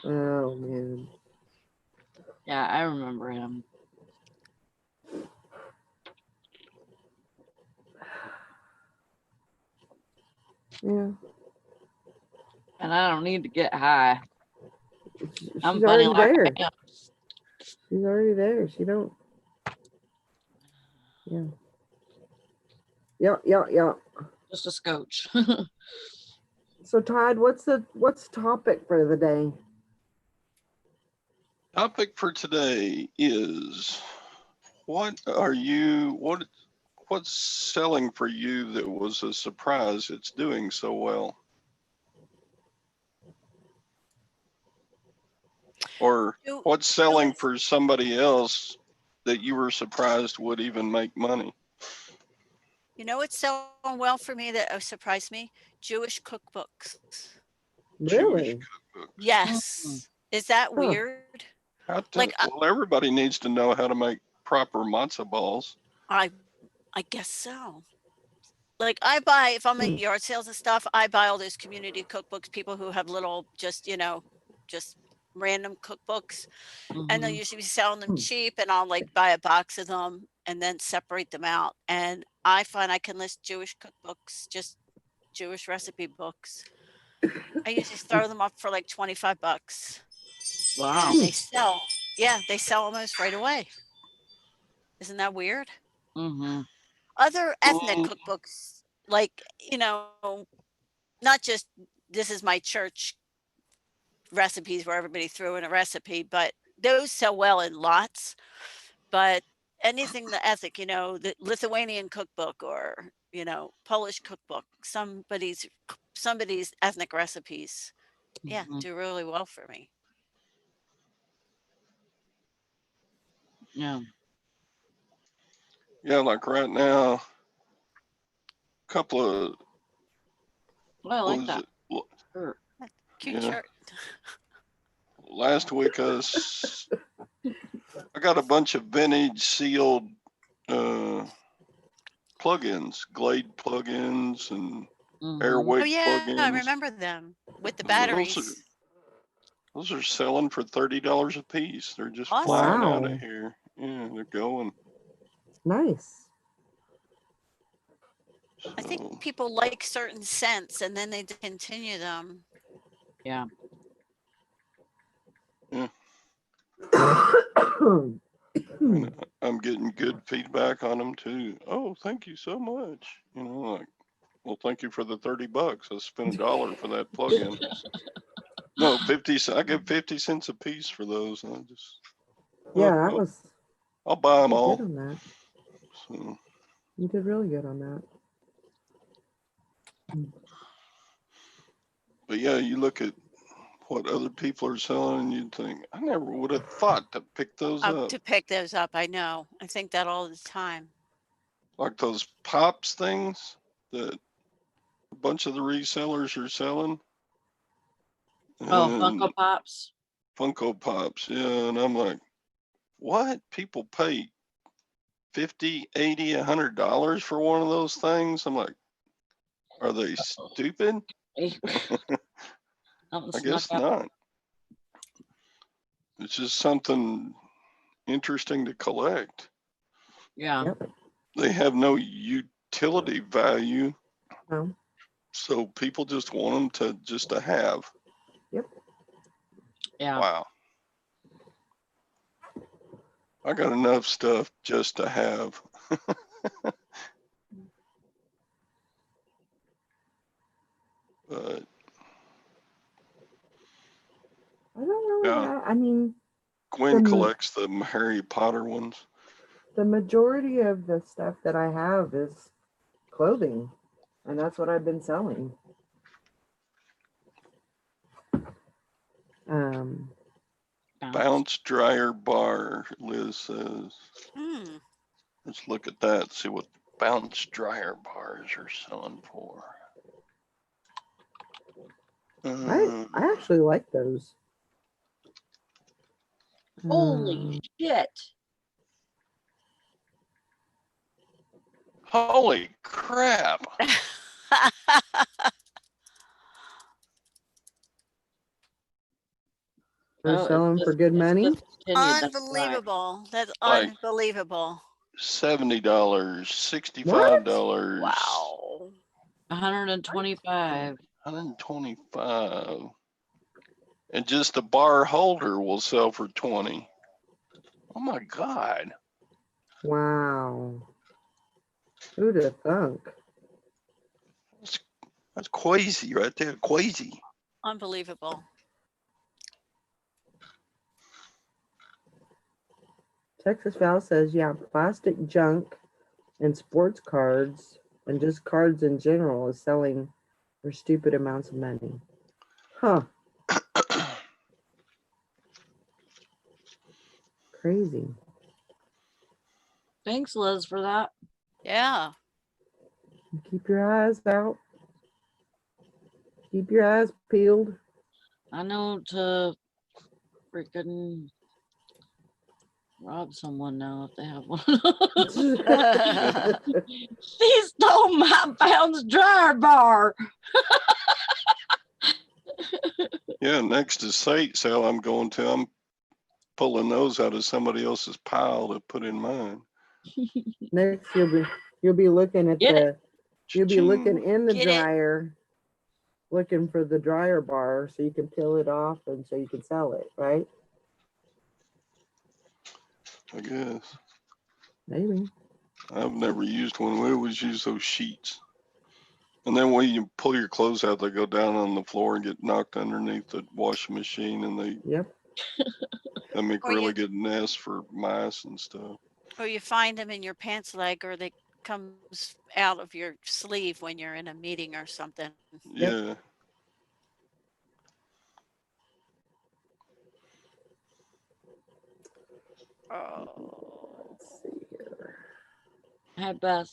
Oh, man. Yeah, I remember him. Yeah. And I don't need to get high. I'm She's funny already like there. I am. She's already there. She don't. Yeah. Yeah. Just a scotch. So Todd, what's the topic for the day? Topic for today is what's selling for you that was a surprise it's doing so well? Or You- what's selling for somebody else that you were surprised would even make money? You know what's selling well for me that surprised me? Jewish cookbooks. Jewish Really? cookbooks. Yes. Is that Huh. weird? Like, Well, everybody needs to know how to make proper matzo balls. I guess so. Like I buy, if I'm at yard sales and stuff, I buy all those community cookbooks, people who have little, just, just random cookbooks. And they'll Mhm. usually be selling them Hmm. cheap, and I'll like buy a box of them and then separate them out. And I find I can list Jewish cookbooks, just Jewish recipe books. I usually throw them up for like 25 bucks Wow. and they sell. Yeah, they sell almost right away. Isn't that weird? Mm-hmm. Other ethnic Mm, cookbooks, like, not just this is my church recipes where everybody threw in a recipe, but those sell well in lots. But anything the ethnic, the Lithuanian cookbook or, Polish cookbook, somebody's ethnic recipes, yeah, Mhm. do really well for me. Yeah. yeah, like right now, couple of Well, I what like is that. it? L- Sure. Cute Yeah, shirt. last week I got a bunch of vintage sealed uh plugins, Glade plugins and Mhm. Oh Airwick yeah, I plugins. remember them with the And batteries. those are selling for $30 a piece. They're just flying Awesome. out Wow. of here. Yeah, they're going. Nice. I think So people like certain scents and then they continue them. Yeah. and I'm getting good feedback on them too. Oh, thank you so much. Like, well, thank you for the $30. I spent $1 for that plug-in. No, 50. I give 50 cents a piece for those. I just, Yeah, oh, that well, was I'll buy them good all. on that. So, You did really good on that. but yeah, you look at what other people are selling and you'd think, I never would have thought to pick those up. To pick those up, I know. I think that all the time. Like those pops things that a bunch of the resellers are selling. Oh, And Funko Pops. Funko Pops, yeah. And I'm like, what? People pay $50, $80, $100 for one of those things? I'm like, are they stupid? Something I snuck guess out. not. It's just something interesting to collect. Yeah. Yep. They have no utility value, No. so people just want them to have. Yep. Yeah. Wow. I got enough stuff just to have. But I don't really yeah, have, I mean, Gwen the, collects the Harry Potter ones. the majority of the stuff that I have is clothing, and that's what I've been selling. Bounce dryer bar, Liz says. Hmm. Let's look at that, see what bounce dryer bars are selling for. I actually like those. Holy shit. Holy crap. They're Oh, selling for good it's money. discontinued, that's why. Unbelievable. That's Like- unbelievable. $70, $65, Wow. 125. 125. And just the bar holder will sell for 20. Oh my God. Wow. Who'd have thunk? That's crazy right there. Crazy. Unbelievable. Texas Val says, yeah, plastic junk and sports cards and just cards in general is selling for stupid amounts of money. Huh. Crazy. Thanks, Liz, for that. Yeah. Keep your eyes out. Keep your eyes peeled. I know to freaking rob someone now if they have one. He stole my bounce dryer bar. Yeah, next to site sale I'm going to, I'm pulling those out of somebody else's pile to put in mine. Next, you'll be looking at Get the you'll be looking Cha-ching. in the Get it. dryer, looking for the dryer bar so you can peel it off and so you can sell it, right? I guess. Maybe. I've never used one. We always use those sheets. And then when you pull your clothes out, they go down on the floor and get knocked underneath the washing machine, and they Yep. make Or you- really good nests for mice and stuff. Or you find them in your pants leg, or they comes out of your sleeve when you're in a meeting or something. Yep. Yeah. Oh. Let's see here. Hey, Beth,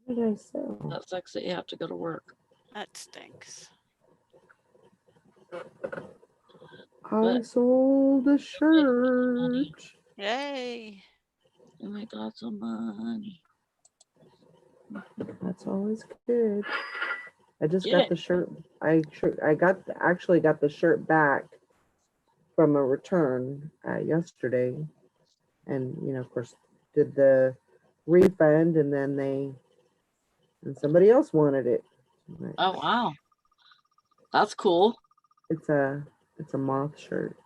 What did I sell? that sucks that you have to go to work. That stinks. I But- sold a shirt. money. Yay. You make lots of money. That's always good. I just Get got it. the shirt. Actually got the shirt back from a return yesterday, and of course did the refund, and then somebody else wanted it. Oh, wow. That's cool. It's a moth shirt.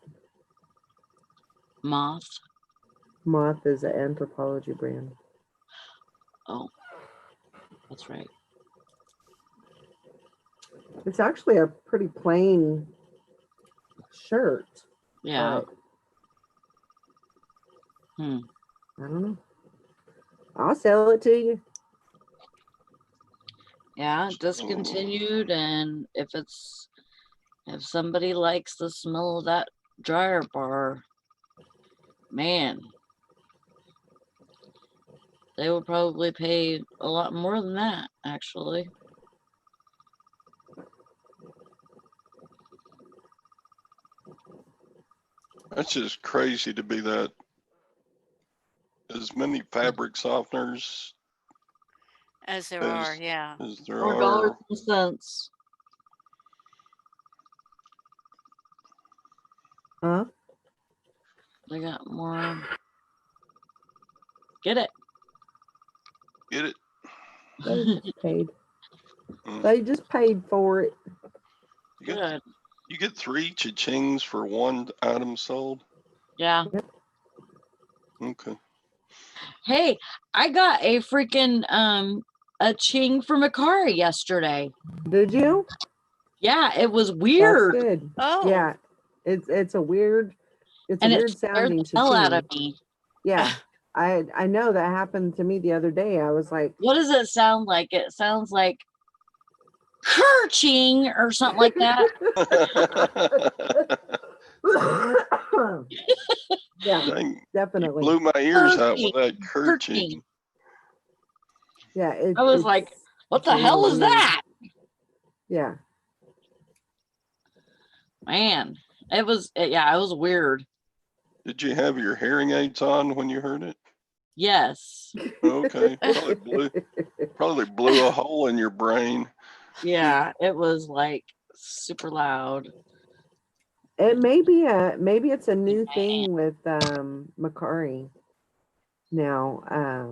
Moth. Moth is an anthropology brand. Oh, that's right. It's actually a pretty plain shirt. Yeah. but Hmm. I don't know. I'll sell it to you. Yeah, discontinued, and if somebody likes the smell of that dryer bar, man, they will probably pay a lot more than that, actually. That's just crazy to be that. As many fabric softeners As there As- are, yeah. as there More dollars are. and cents. Huh? They got more. Get it. Get it? They just paid. Mm. They just paid for it. You get, Good. you get 3 cha-chings for 1 item sold? Yeah. Okay. Hey, I got a freaking a ching from Akari yesterday. Did you? Yeah, it was That's weird. good. Oh. Yeah. It's a weird. It's And a it weird scared sounding the hell out cha-ching. of me. Yeah. I know that happened to me the other day. I was like, What does it sound like? It sounds like kerching or something like that. yeah, Dang, you definitely. blew my ears out with Kerching. that kerching. Yeah. I was like, what the it's hell really is weird. that? Yeah. Man, it was, yeah, it was weird. Did you have your hearing aids on when you heard it? Yes. Okay, probably blew a hole in your brain. Yeah, it was like super loud. It may be maybe it's a new thing with Macari now.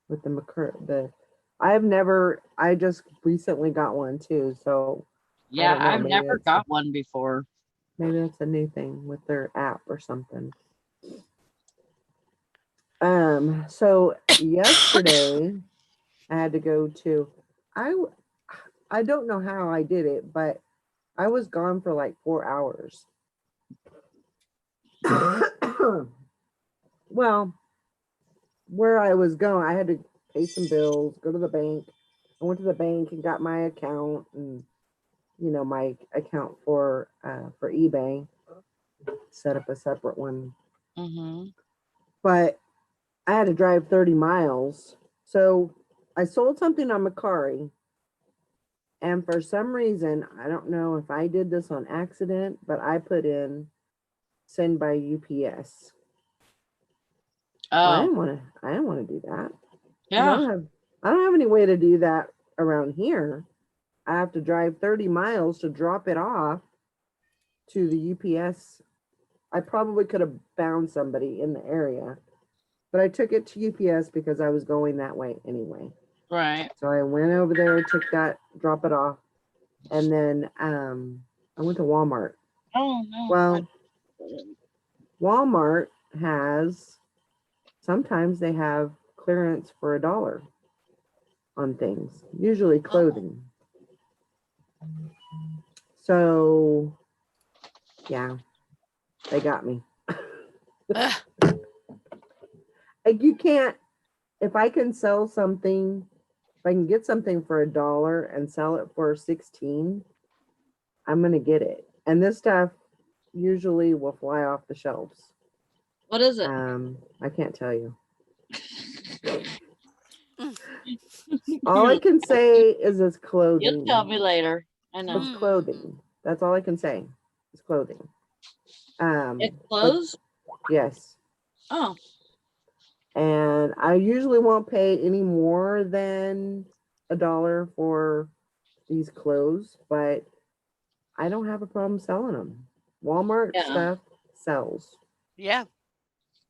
With the I just recently got one too, so Yeah, don't know, I've maybe never it's got one before. maybe it's a new thing with their app or something. So yesterday I had to go to I don't know how I did it, but I was gone for like 4 hours. Well, where I was going, I had to pay some bills, go to the bank. I went to the bank and got my account and my account for eBay, set up a separate one. Mm-hmm. But I had to drive 30 miles. So I sold something on Macari. And for some reason, I don't know if I did this on accident, but I put in send by UPS. Well, I Oh, didn't want to do that. And yeah. I don't have any way to do that around here. I have to drive 30 miles to drop it off to the UPS. I probably could have found somebody in the area, but I took it to UPS because I was going that way anyway. Right. So I went over there, took that, drop it off, and then I went to Walmart. Oh, no. Well, Walmart sometimes they have clearance for $1 on things, usually clothing. So yeah, they got me. Ugh. Like you can't, if I can sell something, if I can get something for $1 and sell it for 16, I'm gonna get it. And this stuff usually will fly off the shelves. What is it? I can't tell you. All I can say is it's clothing. You'll tell me later. I know. It's clothing. That's all I can say. It's clothing. It's But clothes? yes. Oh, And I usually won't pay any more than $1 for these clothes, but I don't have a problem selling them. Walmart yeah. stuff sells. Yeah,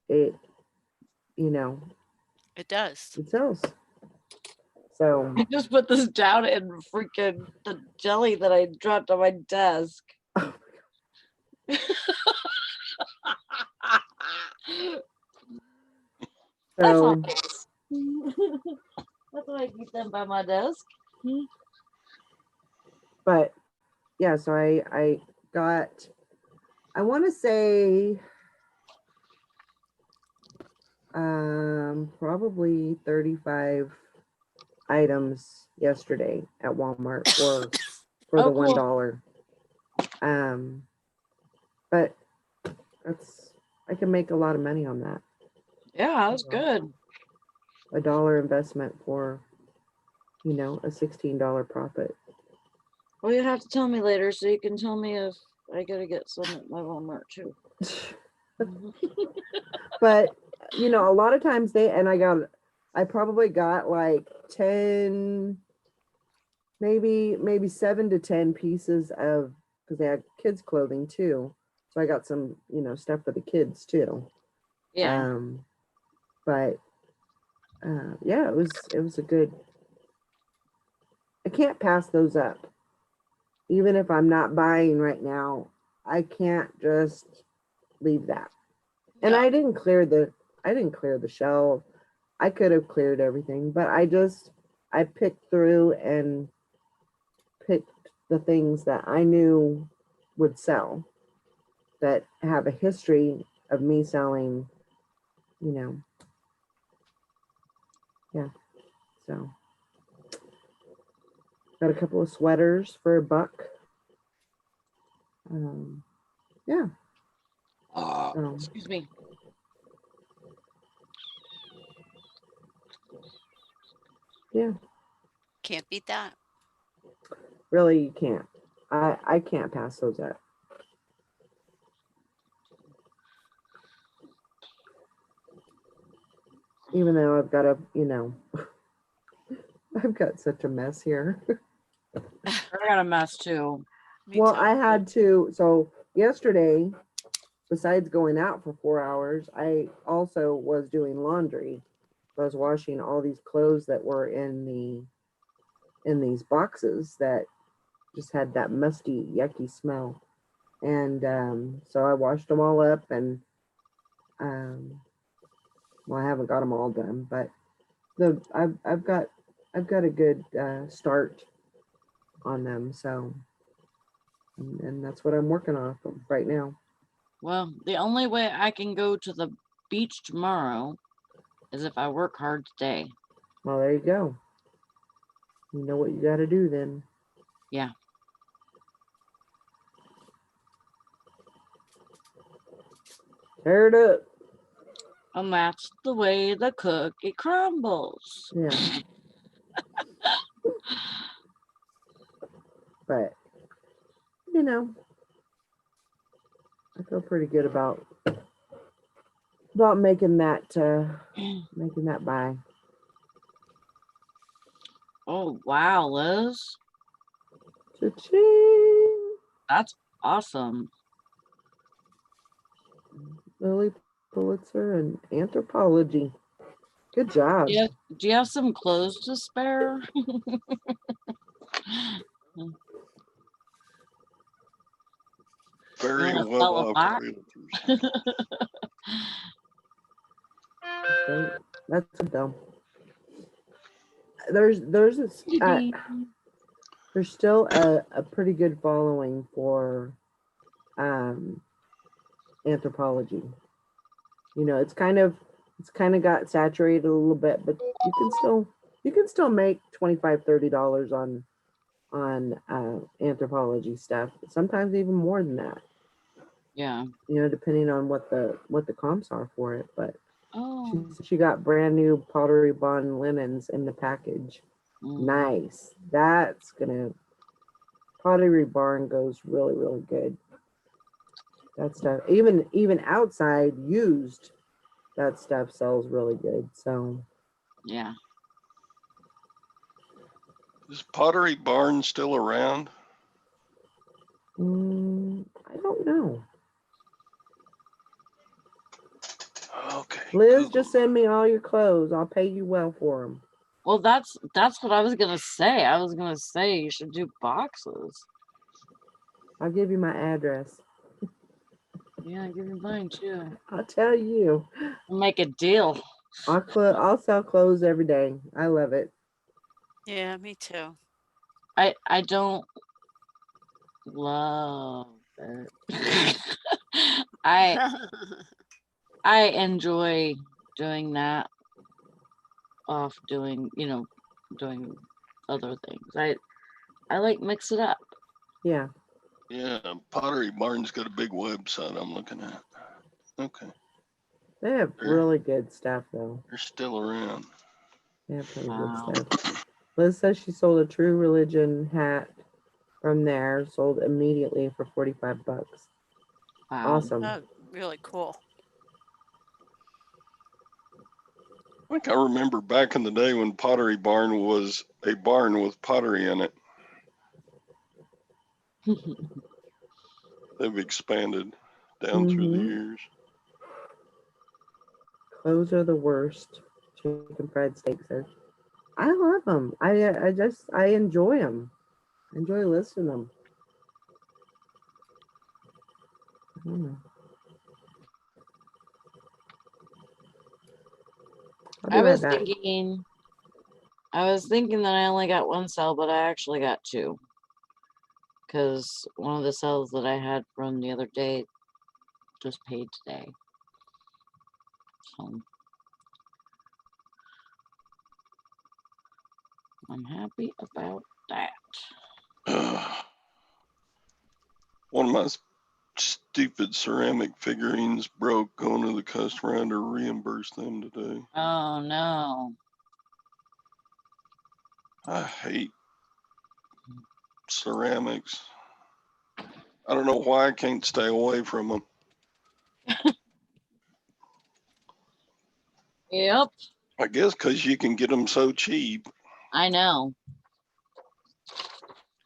It, you know, it does. it sells. So I just put this down in freaking the jelly that I dropped on my desk. That's so nice. That's why I keep them by my desk. but yeah, so I got, I want to say probably 35 items yesterday at Walmart for Oh, the cool. $1. But I can make a lot of money on that. Yeah, that's good. $1 investment for a $16 profit. Well, you have to tell me later so you can tell me if I gotta get some at my Walmart too. But a lot of times I probably got like 10, maybe 7 to 10 pieces of, because they had kids clothing too. So I got some, stuff for the kids too. Yeah. But yeah, it was a good, I can't pass those up. Even if I'm not buying right now, I can't just leave that. And No. I didn't clear the shelf. I could have cleared everything, but I picked through and picked the things that I knew would sell, that have a history of me selling, yeah. So got a couple of sweaters for $1. Yeah. So Excuse me. Yeah, Can't beat that. really, you can't. I can't pass those up. Even though I've got a, I've got such a mess here. I got a mess too. Me Well, too. I had to, so yesterday, besides going out for 4 hours, I also was doing laundry. I was washing all these clothes that were in these boxes that just had that musty, yucky smell. And so I washed them all up, and well, I haven't got them all done, but I've got a good start on them. So, and that's what I'm working on right now. Well, the only way I can go to the beach tomorrow is if I work hard today. Well, there you go. You know what you got to do then. Yeah. Tear it up. And that's the way the cookie crumbles. Yeah. But I feel pretty good about making that buy. Oh, wow, Liz. Cha-ching. That's awesome. Lily Pulitzer and anthropology. Good job. Do you have some clothes to spare? Very wanna well sell a off box? realtors. That's a dumb. There's still a pretty good following for anthropology. It's kind of got saturated a little bit, but you can still make $25-$30 on anthropology stuff. Sometimes even more than that. Yeah. Depending on what the comps are for it. But Oh. she got brand new Pottery Barn linens in the package. Nice. That's gonna Pottery Barn goes really, really good. That stuff, even outside used, that stuff sells really good. So Yeah. Is Pottery Barn still around? I don't know. Okay. Liz, Google. just send me all your clothes. I'll pay you well for them. Well, that's what I was gonna say. I was gonna say you should do boxes. I'll give you my address. Yeah, give me mine too. I'll tell you. We'll make a deal. I'll sell clothes every day. I love it. Yeah, me too. I don't love it. I enjoy doing that off doing other things. I like mix it up. Yeah. Yeah, Pottery Barn's got a big website I'm looking at. Okay. They have really good stuff though. They're still around. They have pretty Wow. good stuff. Liz says she sold a True Religion hat from there, sold immediately for $45. Wow. Awesome. Oh, really cool. I think I remember back in the day when Pottery Barn was a barn with pottery in it. They've expanded down through the years. Clothes are the worst. Chicken fried steak says. I love them. I enjoy them. I enjoy listening to them. I don't know. I'll be I right was back. thinking that I only got one cell, but I actually got two. Because one of the cells that I had from the other day just paid today. So I'm happy about that. One of my stupid ceramic figurines broke. Going to the customer, I had to reimburse them today. Oh no. I hate ceramics. I don't know why I can't stay away from them. Yep, I guess because you can get them so cheap I know.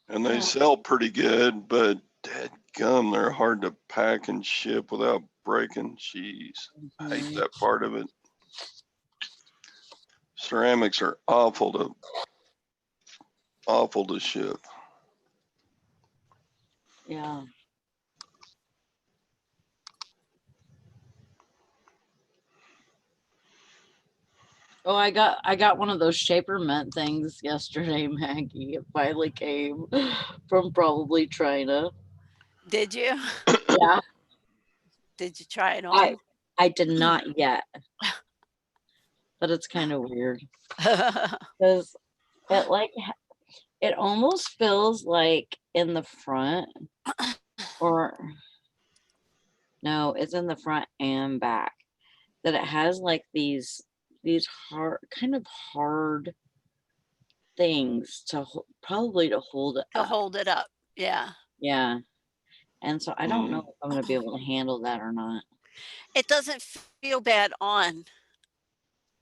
and they Yeah. sell pretty good, but dadgum, they're hard to pack and ship without breaking. Jeez, I hate Mhm. that part of it. Ceramics are awful to ship. Yeah. Oh, I got one of those shaper mint things yesterday, Maggie. It finally came from probably China. Did you? Yeah, Did you try it I on? I did not yet, but it's kind of weird because it like it almost feels like in the front, or no, it's in the front and back, that it has like these hard, kind of hard things to probably to hold it To up. hold it up. Yeah. Yeah. And so I don't know Mm. if I'm gonna be able to handle that or not. It doesn't feel bad on.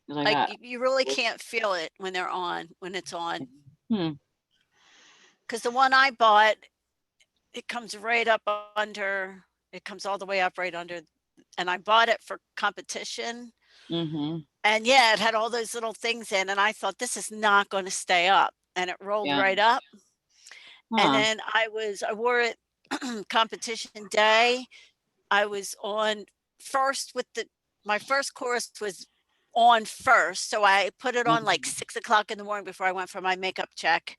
'Cause I Like got you really can't feel it when they're on, when it's on. hmm, Because the one I bought, it comes right up under, it comes all the way up right under. And I bought it for competition. mm-hmm. And yeah, it had all those little things in. And I thought, this is not going to stay up. And it rolled Yeah. right up. And Huh. then I wore it competition day. I was on first with my first course was on first. So I put it on like Mhm. 6 o'clock in the morning before I went for my makeup check.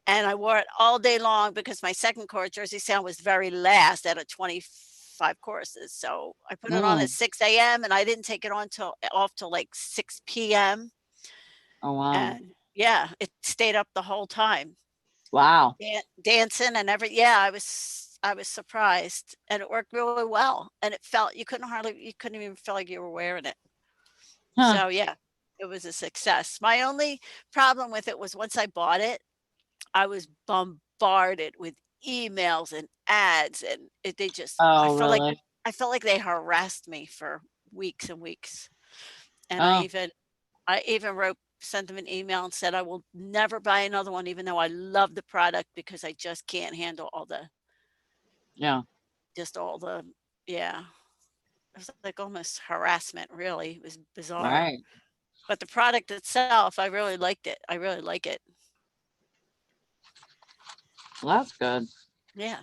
And I wore it all day long because my second course, Jersey Sound, was very last out of 25 courses. So I put it on at Mm. 6 a.m. and I didn't take it on off till like 6 p.m. Oh wow. And yeah, it stayed up the whole time. Wow. Dancing and yeah, I was surprised, and it worked really well, and it felt, you couldn't even feel like you were wearing it. Huh. So yeah, it was a success. My only problem with it was once I bought it, I was bombarded with emails and ads, and they just, Oh really? I felt like they harassed me for weeks and weeks. And Oh I even sent them an email and said I will never buy another one, even though I love the product, because I just can't handle yeah. all the, yeah. It was like almost harassment, really. It was bizarre. Right. But the product itself, I really liked it. I really like it. Well, that's good. Yeah.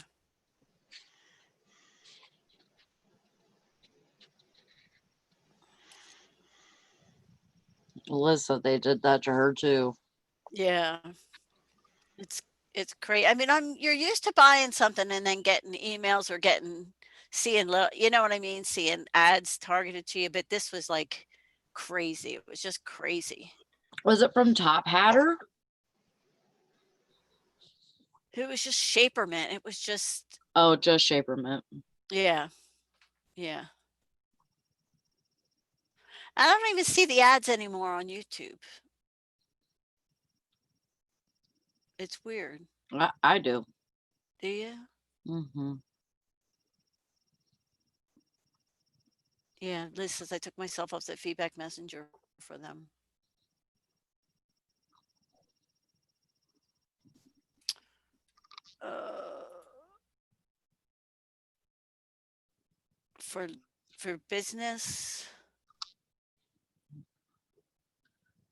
Liz said they did that to her too. Yeah. It's crazy. I mean, you're used to buying something and then getting emails or seeing, you know what I mean? Seeing ads targeted to you, but this was like crazy. It was just crazy. Was it from Top Hatter? It was just Shapermint. It was just, Oh, just Shaper Mint. yeah. Yeah. I don't even see the ads anymore on YouTube. It's weird. I do. Do you? Mm-hmm. Yeah, Liz says I took myself off the feedback messenger for them. Uh, for business.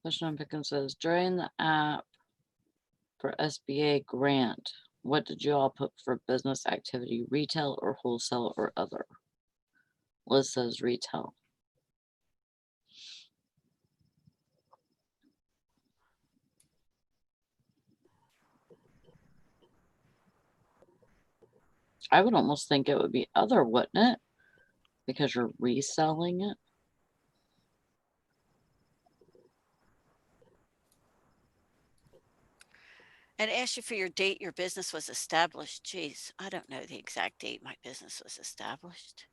Question on Pickens says during the app for SBA grant, what did you all put for business activity, retail or wholesale or other? Liz says retail. I would almost think it would be other, wouldn't it? Because you're reselling it. And ask you for your date your business was established. Geez, I don't know the exact date my business was established.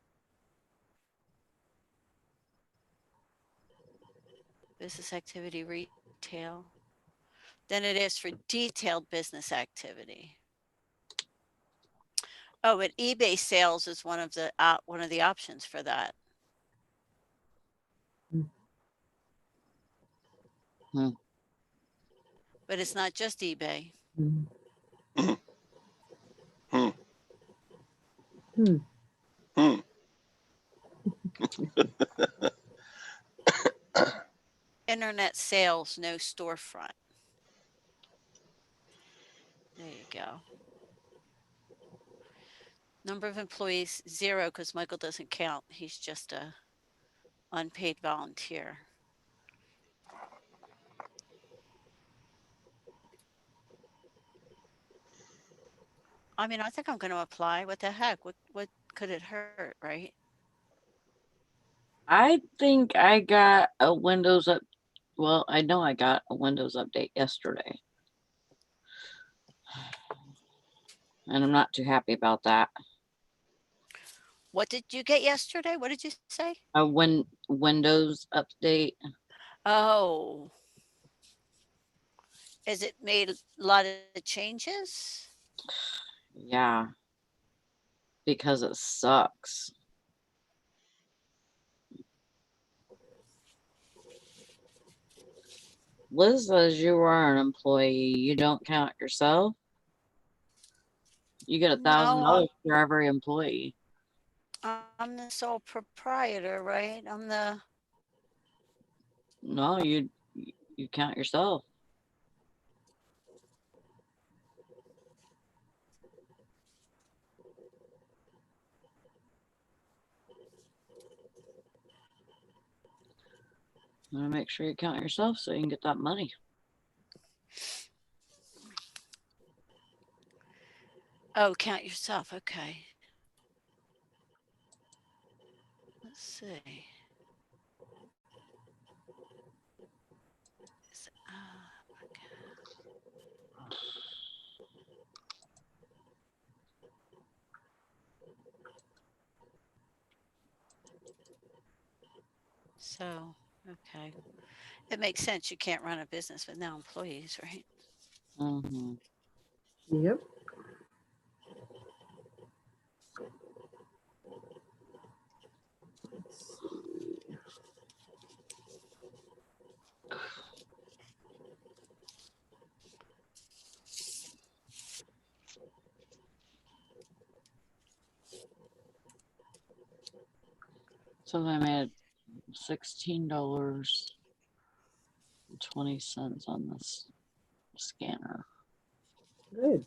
Business activity, retail. than it is for detailed business activity. Oh, and eBay sales is one of the options for that. Hmm. But it's not just eBay. Hmm. Hmm. Hmm. Hmm. Internet sales, no storefront. There you go. Number of employees, 0, because Michael doesn't count. He's just a unpaid volunteer. I mean, I think I'm going to apply. What the heck? What could it hurt, right? I think I got a Windows up. Well, I know I got a Windows update yesterday. And I'm not too happy about that. What did you get yesterday? What did you say? A Windows update. Oh. Has it made a lot of changes? Yeah. Because it sucks. Liz says you are an employee. You don't count yourself. You get $1,000 No, for every employee. I'm the sole proprietor, right? I'm the, No, you count yourself. You want to make sure you count yourself so you can get that money. oh, count yourself. Okay. Let's see. Okay. So, okay. It makes sense. You can't run a business with no employees, right? Mm-hmm. Yep. Let's see. So I made $16.20 on this scanner. Good.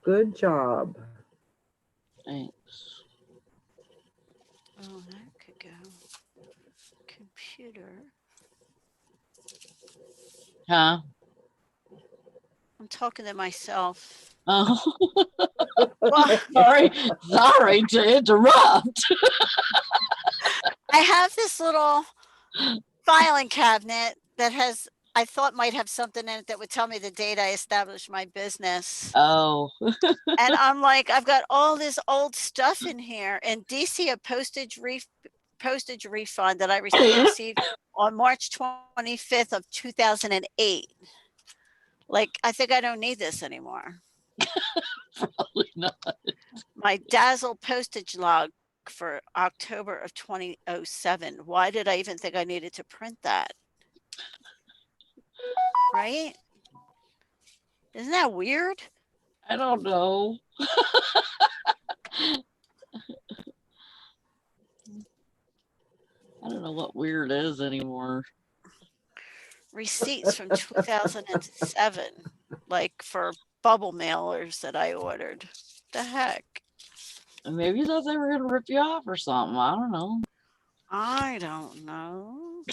Good job. Thanks. Oh, that could go. Computer. Huh? I'm talking to myself. Oh, Well, sorry to interrupt. I have this little filing cabinet that has, I thought might have something in it that would tell me the date I established my business. Oh, And I'm like, I've got all this old stuff in here, and DC a postage refund that I received on March 25th of 2008. Like, I think I don't need this anymore. probably not. My Dazzle postage log for October of 2007. Why did I even think I needed to print that? Right? Isn't that weird? I don't know. I don't know what weird is anymore. Receipts from 2007, like for bubble mailers that I ordered. The heck? Maybe that's they were gonna rip you off or something. I don't know. I don't know.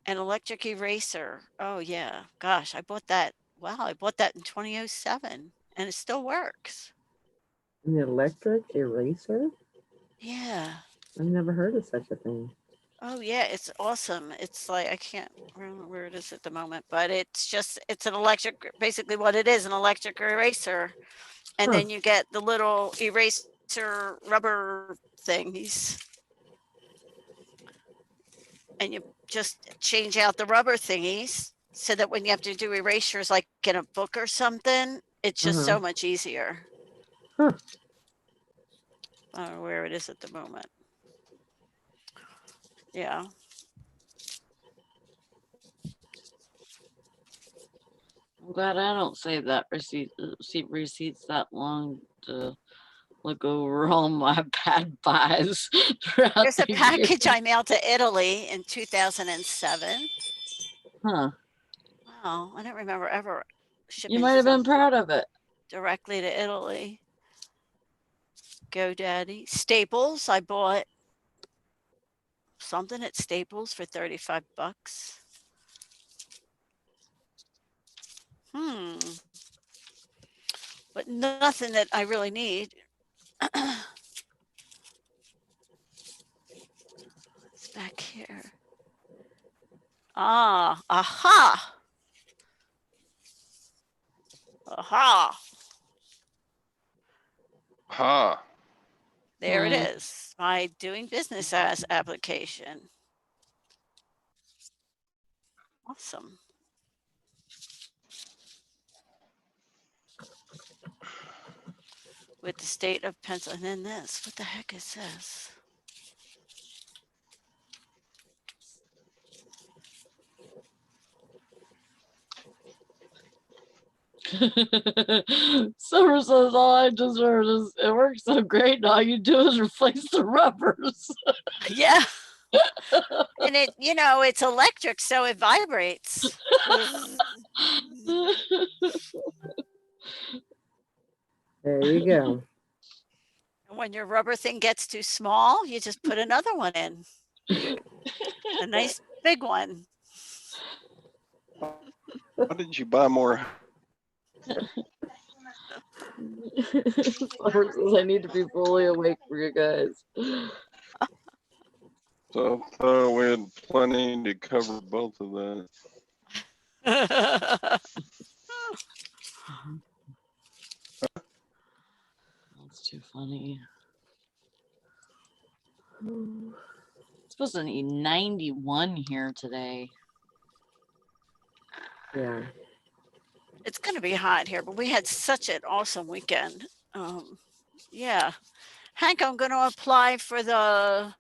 An electric eraser. Oh yeah. Gosh, I bought that. Wow, I bought that in 2007 and it still works. An electric eraser? Yeah. I've never heard of such a thing. Oh yeah, it's awesome. It's like, I can't remember where it is at the moment, but it's an electric, basically what it is, an electric eraser. And Huh. then you get the little eraser rubber thingies. and you just change out the rubber thingies so that when you have to do erasures like in a book or something, it's just so much easier. Huh. I don't know where it is at the moment. Yeah. I'm glad I don't save that receipts that long to look over all my bad buys throughout There's a the year. package I mailed to Italy in 2007. Huh. Wow, I don't remember ever You shipping might have been something proud of it. directly to Italy. GoDaddy. Staples, I bought something at Staples for 35 bucks. But nothing that I really need. It's back here. Ah, aha. Aha. Ha. There it Hmm. is. My doing business as application. Awesome. With the state of Pennsylvania. And then this, what the heck is this? Summer says all I just heard is it works so great. And all you do is replace the rubbers. Yeah. And it, you know, it's electric, so it vibrates. There you go. And when your rubber thing gets too small, you just put another one in. A nice big one. Why did you buy more? Summer says I need to be fully awake for you guys. So we had plenty to cover both of that. That's too funny. It's supposed to be 91 here today. Yeah. It's going to be hot here, but we had such an awesome weekend. Yeah. Hank, I'm going to apply for the,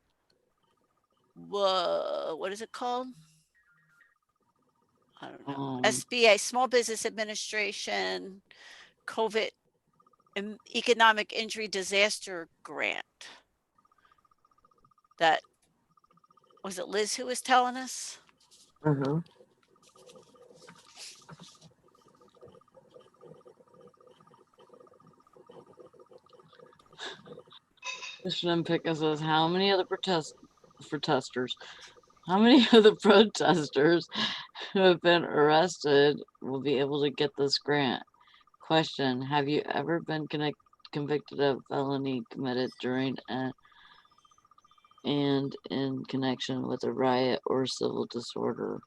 what is it called? I don't know. SBA, Small Business Administration, COVID Economic Injury Disaster Grant. That, was it Liz who was telling us? Uh-huh. Christian Picca says, how many of the protesters? How many of the protesters who have been arrested will be able to get this grant? Question, have you ever been convicted of felony committed during and in connection with a riot or civil disorder?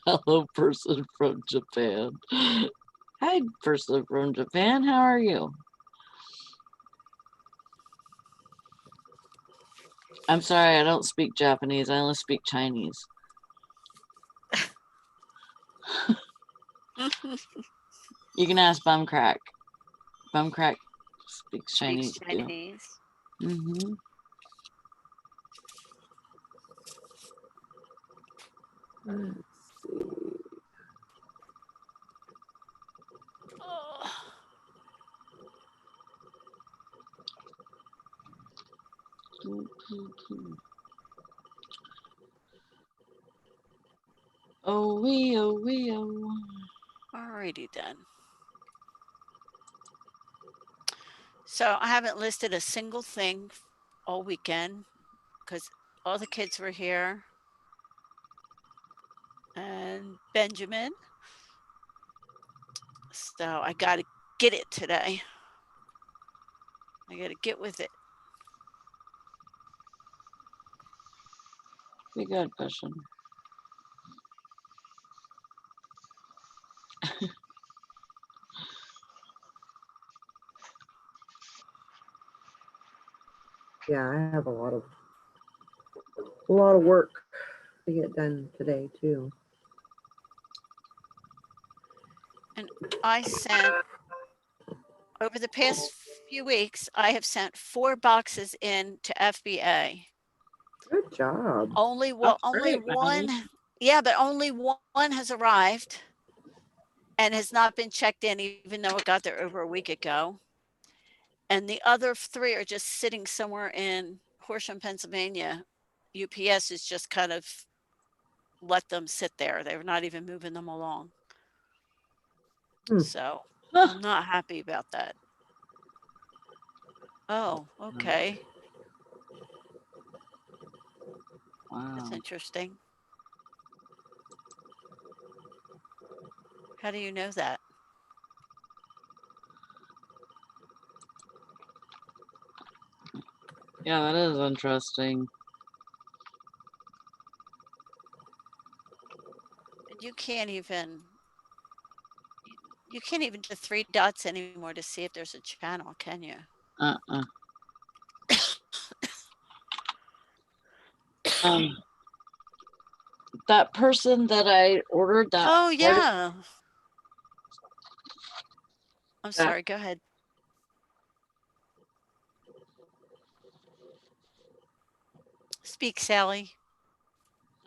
Hello, person from Japan. Hi, person from Japan. How are you? I'm sorry, I don't speak Japanese. I only speak Chinese. You can ask Bumcrack. Bumcrack speaks Chinese too. Chinese. Mm-hmm. Let's see. Oh. Oh, wee, oh, wee, oh. Alrighty then. So I haven't listed a single thing all weekend because all the kids were here. And Benjamin. So I got to get it today. I got to get with it. Be good, question. Yeah, I have a lot of work to get done today too. I sent, over the past few weeks, I have sent 4 boxes in to FBA. Good job. Only That's only great, Melanie. one, yeah, but only one has arrived and has not been checked in, even though it got there over a week ago. And the other 3 are just sitting somewhere in Horsham, Pennsylvania. UPS is just kind of let them sit there. They're not even moving them along. Hmm. So Huh. I'm not happy about that. Oh, okay. Wow. That's interesting. How do you know that? Yeah, that is interesting. And you can't even do 3 dots anymore to see if there's a channel, can you? Uh-uh. Um, that person that I ordered that Oh, Arctic- yeah. I'm that sorry, go ahead. Speak, Sally.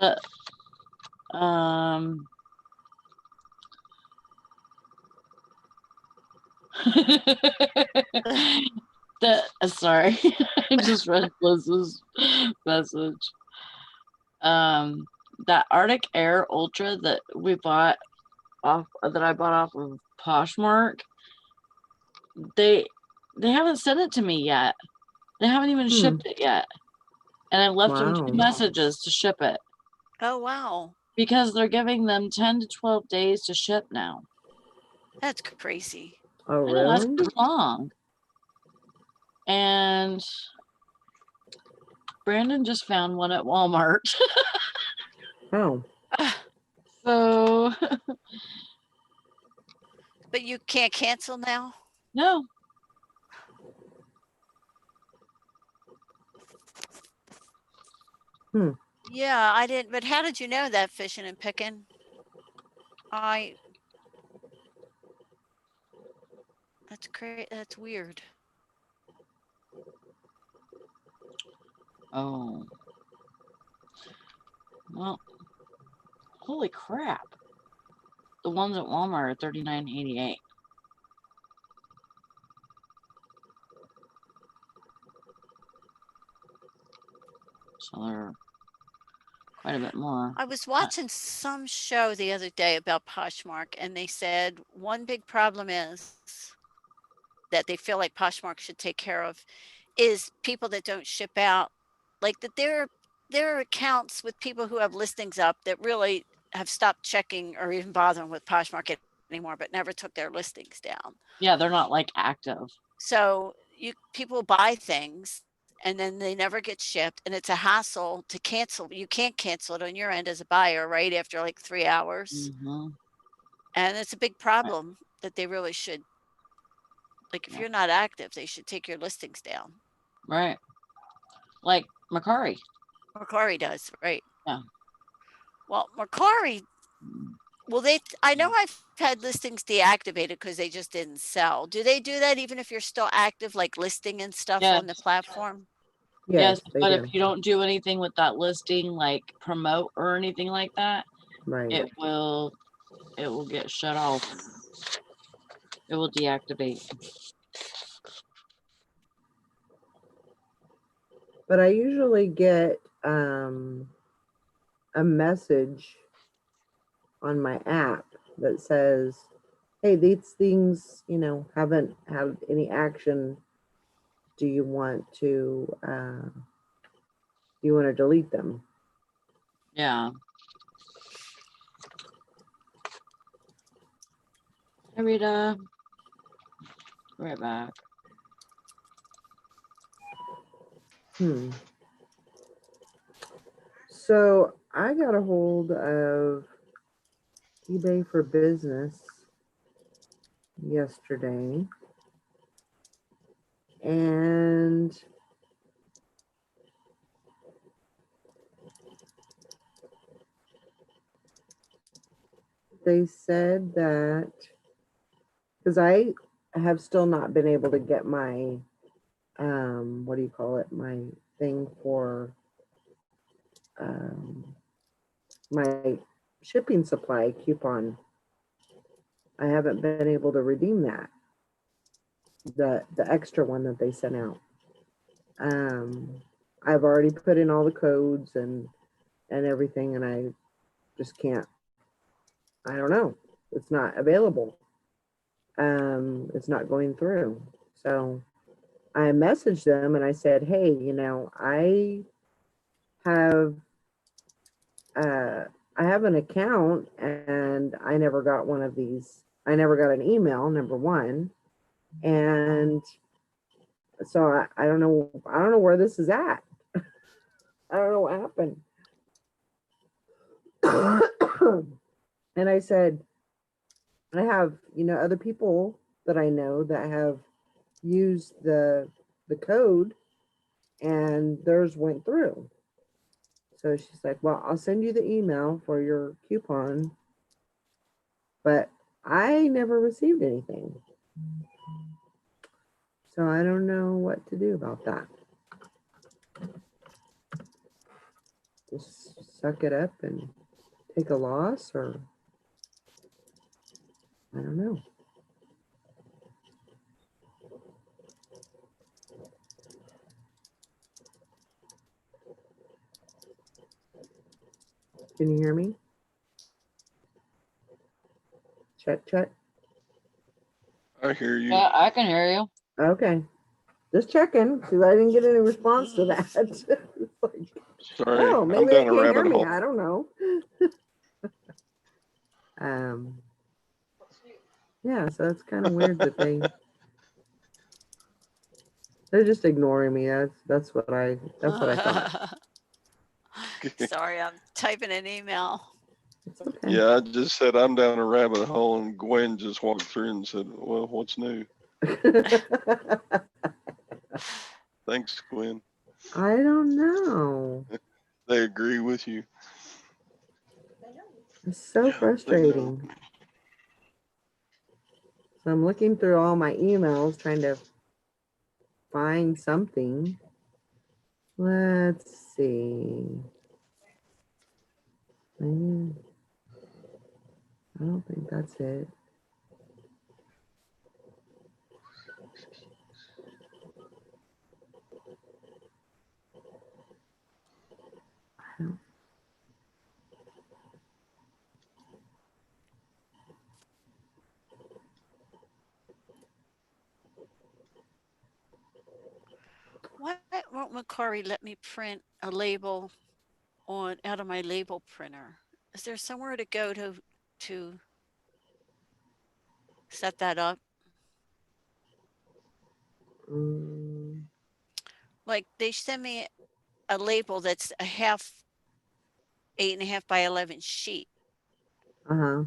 the um the sorry, I just read Liz's message. That Arctic Air Ultra that we bought that I bought off of Poshmark, they haven't sent it to me yet. They haven't even shipped it yet. And I left them 2 Wow. messages to ship it Oh, wow. because they're giving them 10 to 12 days to ship now. That's crazy. Oh, I know that's really? too long. And Brandon just found one at Walmart. Oh, So But you can't cancel now? no. Yeah, I didn't, but how did you know that, fishing and picking? That's great. That's weird. Oh. Well, holy crap. The ones at Walmart are $39.88. So they're quite a bit more. I was watching some show the other day about Poshmark, and they said one big problem is that they feel like Poshmark should take care of is people that don't ship out. Like that there are accounts with people who have listings up that really have stopped checking or even bothering with Poshmark anymore, but never took their listings down. Yeah, they're not like active. So people buy things and then they never get shipped, and it's a hassle to cancel. You can't cancel it on your end as a buyer, right? After like 3 hours. Hmm. And it's a big problem that they really should, like, if Yeah. you're not active, they should take your listings down. Right. Like Macari. Mercari does, right? Yeah. Well, Mercari, well, I know I've had listings deactivated because they just didn't sell. Do they do that even if you're still active, like listing and stuff Yes. on the platform? yes, they but do. if you don't do anything with that listing, like promote or anything like that, Right. it will get shut off. It will deactivate. But I usually get a message on my app that says, hey, these things, haven't had any action. Do you want to delete them? Yeah. Hi, Rita. Right back. So I got a hold of eBay for Business yesterday, and They said that, because I have still not been able to get my, what do you call it? My thing for, my shipping supply coupon. I haven't been able to redeem that. The extra one that they sent out. I've already put in all the codes and everything, and I just can't. I don't know. It's not available. It's not going through. So I messaged them and I said, hey, I have I have an account and I never got one of these. I never got an email, number one. And so I don't know. I don't know where this is at. I don't know what happened. And I said, I have, other people that I know that have used the code and theirs went through. So she's like, well, I'll send you the email for your coupon, but I never received anything. So I don't know what to do about that. Just suck it up and take a loss, or I don't know. Can you hear me? Check. I hear you. Yeah, I can hear you. Okay. Just checking, because I didn't get any response to that. It's like, Sorry, oh, I'm maybe they down a can't hear rabbit me. hole. I don't know. Yeah, so it's kind of weird that they're just ignoring me. That's what I thought. Sorry, I'm typing an email. It's okay. Yeah, I just said I'm down a rabbit hole, and Gwen just walked through and said, well, what's new? Thanks, Gwen. I don't know. They agree with you. It's so They know. frustrating. So I'm looking through all my emails trying to find something. Let's see. I don't think that's it. Why won't Macari let me print a label out of my label printer? Is there somewhere to go to set that up? Like they send me a label that's a 8.5 by 11 sheet. Uh-huh.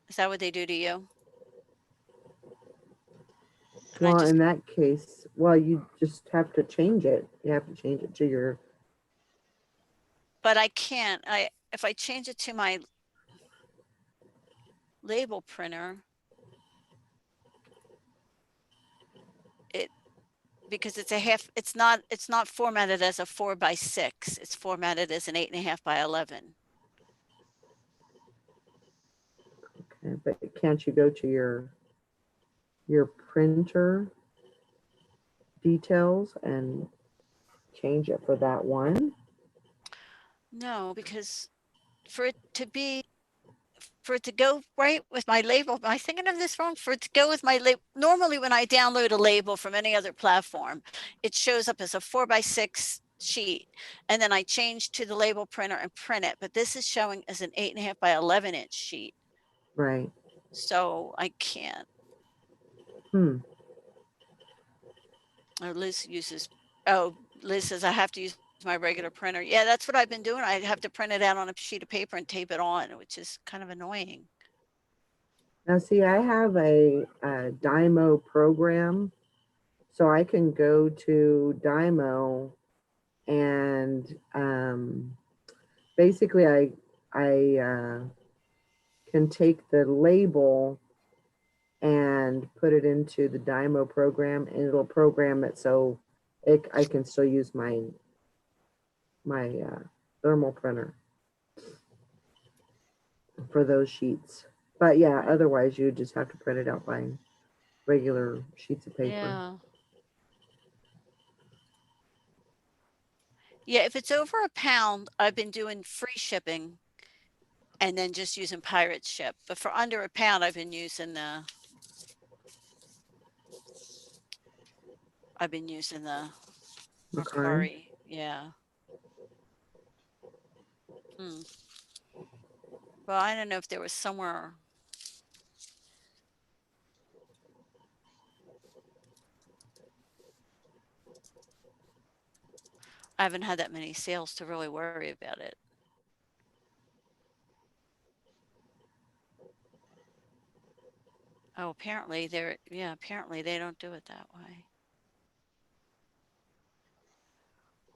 Is that what they do to you? Well, in that case, you just have to change it. You have to change it to your. But I can't. If I change it to my label printer, because it's not formatted as a 4 by 6. It's formatted as an 8.5 by 11. Okay, but can't you go to your printer details and change it for that one? No, because for it to go right with my label, am I thinking of this wrong? For it to go with my label, normally when I download a label from any other platform, it shows up as a 4 by 6 sheet, and then I change to the label printer and print it. But this is showing as an 8.5 by 11 inch sheet. Right. So I can't. Liz says I have to use my regular printer. Yeah, that's what I've been doing. I have to print it out on a sheet of paper and tape it on, which is kind of annoying. Now, see, I have a Dymo program, so I can go to Dymo and basically I can take the label and put it into the Dymo program, and it'll program it so I can still use my thermal printer for those sheets. But yeah, otherwise you just have to print it out by regular sheets of paper. Yeah. Yeah, if it's over a pound, I've been doing free shipping and then just using Pirate Ship. But for under a pound, I've been using the Macari. Macari. Yeah. Hmm. Well, I don't know if there was somewhere. I haven't had that many sales to really worry about it. Oh, apparently apparently they don't do it that way.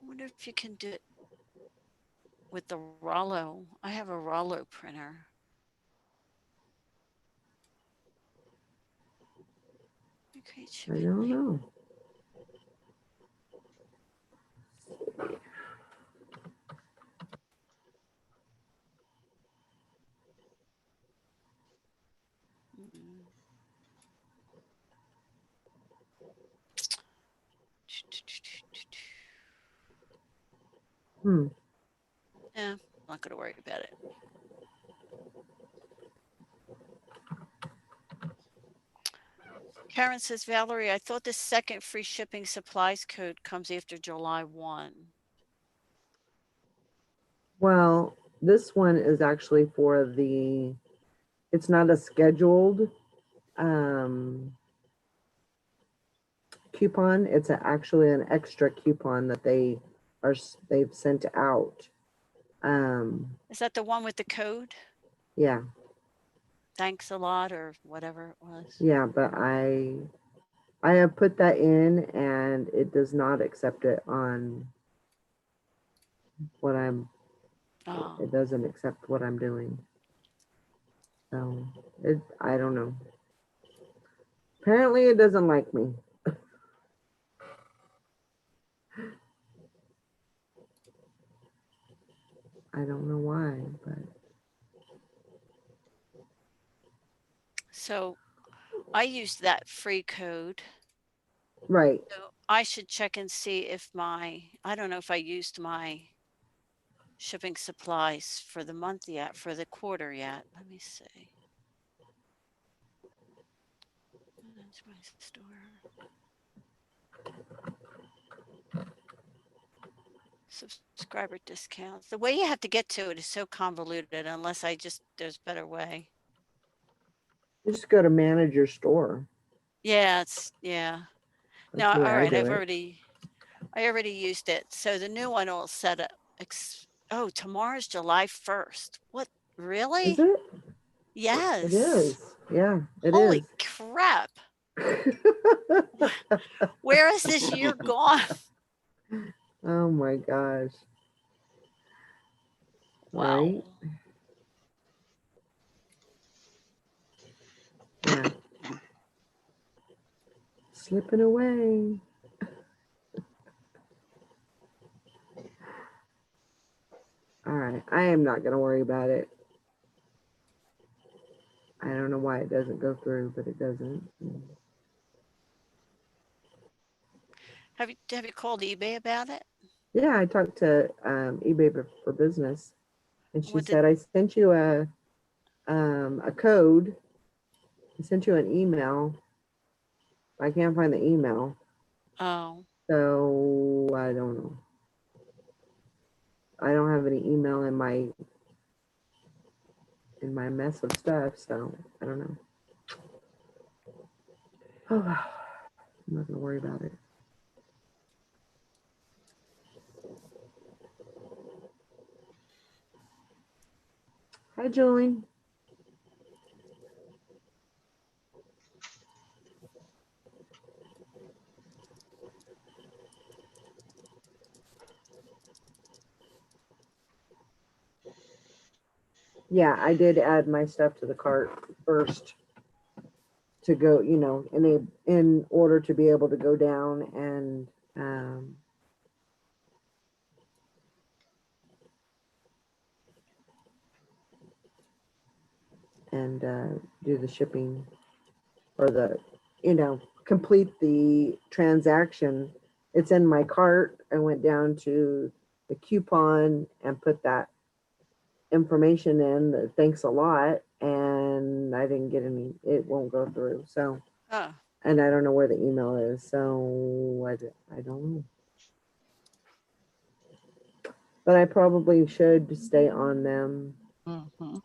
I wonder if you can do it with the Rollo. I have a Rollo printer. Okay, I shipping don't label. know. Mm. Hmm. Yeah, I'm not going to worry about it. Karen says, Valerie, I thought the second free shipping supplies code comes after July 1. Well, this one is actually for it's not a scheduled coupon. It's actually an extra coupon that they've sent out. Is that the one with the code? Yeah, Thanks a lot or whatever it was. yeah, but I have put that in and it does not accept it on what I'm, Oh, it doesn't accept what I'm doing. So I don't know. Apparently it doesn't like me. I don't know why, but so I used that free code. right. So I should check and see if I don't know if I used my shipping supplies for the month yet, for the quarter yet. Let me see. That's my store. Subscriber discounts. The way you have to get to it is so convoluted unless there's a better way. You just go to manage your store. Yeah, That's no, the way all I right. do it. I already used it. So the new one will set up. Oh, tomorrow's July 1st. What? Is Really? it? It Yes. is. Yeah, it Holy is. crap. Where is this year gone? Oh my gosh. Wow. Right? Yeah. Slipping away. All right. I am not going to worry about it. I don't know why it doesn't go through, but it doesn't. Have you called eBay about it? Yeah, I talked to eBay for Business, and she What did? said I sent you a code. I sent you an email. I can't find the email, Oh, so I don't know. I don't have any email in my mess of stuff, so I don't know. Oh, I'm not gonna worry about it. Hi, Julie. Yeah, I did add my stuff to the cart first to go, in order to be able to go down and do the shipping or complete the transaction. It's in my cart. I went down to the coupon and put that information in, thanks a lot, and I didn't get any, it won't go through. So, Oh, and I don't know where the email is. So I don't know. But I probably should stay on them. Mhm.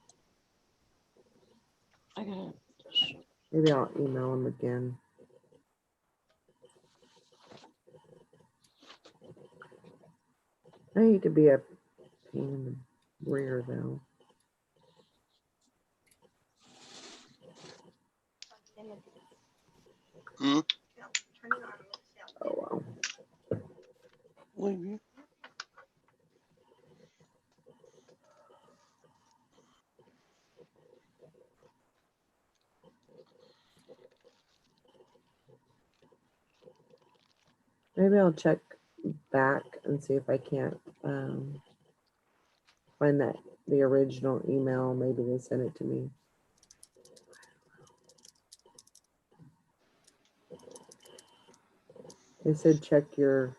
I gotta, Maybe I'll email them again. I hate to be a pain in the rear though. Hmm? Oh well. Believe you. Maybe I'll check back and see if I can't find the original email. Maybe they sent it to me. They said check your.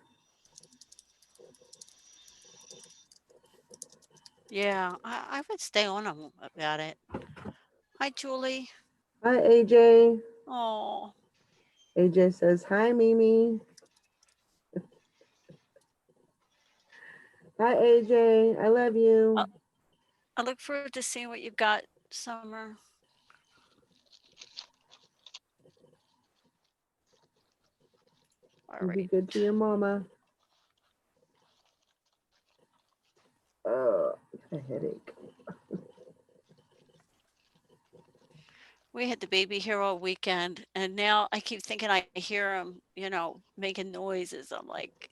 yeah, I would stay on them about it. Hi, Julie. Hi AJ. Oh, AJ says hi Mimi. Hi AJ. I love you. I look forward to seeing what you've got, Summer. All You be right. good to your mama. I got a headache. We had the baby here all weekend, and now I keep thinking I hear him, making noises. I'm like,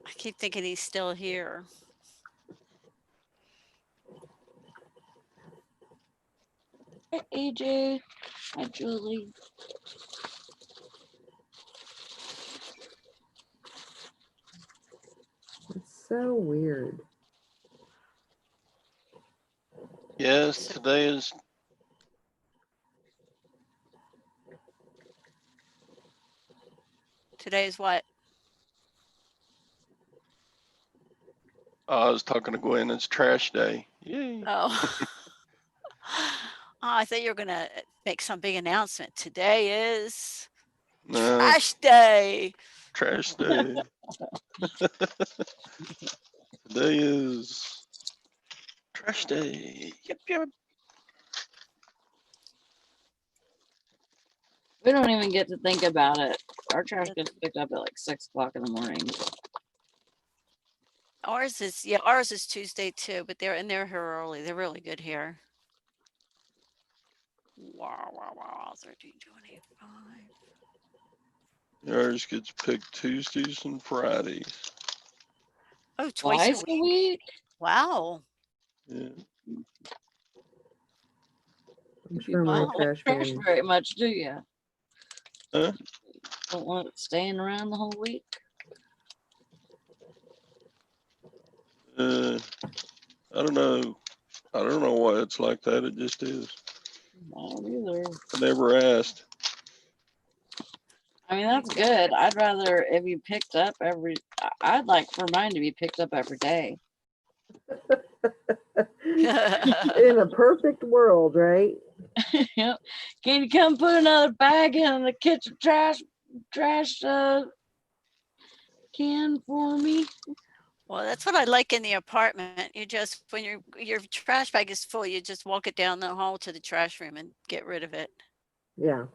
I keep thinking he's still here. Hi, AJ. Hi, Julie. It's so weird. Yes, So- today is, Today's what? I was talking to Gwen, it's trash day. Yay. Oh. Oh, I thought you were gonna make some big announcement. Today is No, trash day. trash day. Today is trash day. Yep, yep. We don't even get to think about it. Our trash gets picked up at like 6 o'clock in the morning. Ours is Tuesday too, but they're here early. They're really good here. Wow, 1325. Ours gets picked Tuesdays and Fridays. Oh, twice a Twice a week. week? Wow. Yeah. I'm You sure my don't want trash trash man. very much, do you? Huh? Don't want it staying around the whole week? I don't know. I don't know why it's like that. It just is. I don't either. I never asked. I mean, that's good. I'd rather if you picked up I'd like for mine to be picked up every day. In a perfect world, right? Yep. Can you come put another bag in the kitchen trash can for me? Well, that's what I like in the apartment. You just, when your trash bag is full, you just walk it down the hall to the trash room and get rid of it. Yeah.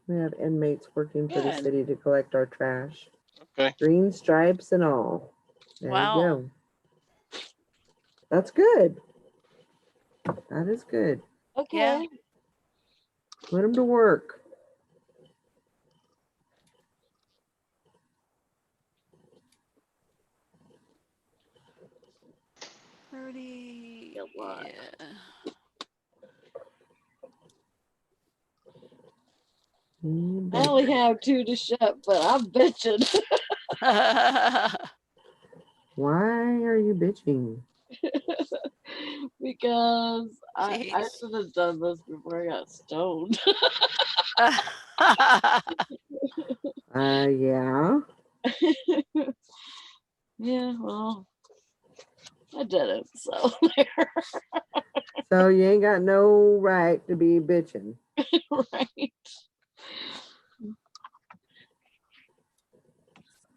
We have inmates working for the Good. city to collect our trash. Okay. Green stripes and all. There Wow. you go. That's good. That is good. Okay. Yeah. Put them to work. 30. A lot. Yeah. I only have 2 to ship, but I'm bitching Why are you bitching? because I Jeez. should have done this before I got stoned. Yeah. Yeah, well, I did it. So there, So you ain't got no right to be bitching. right?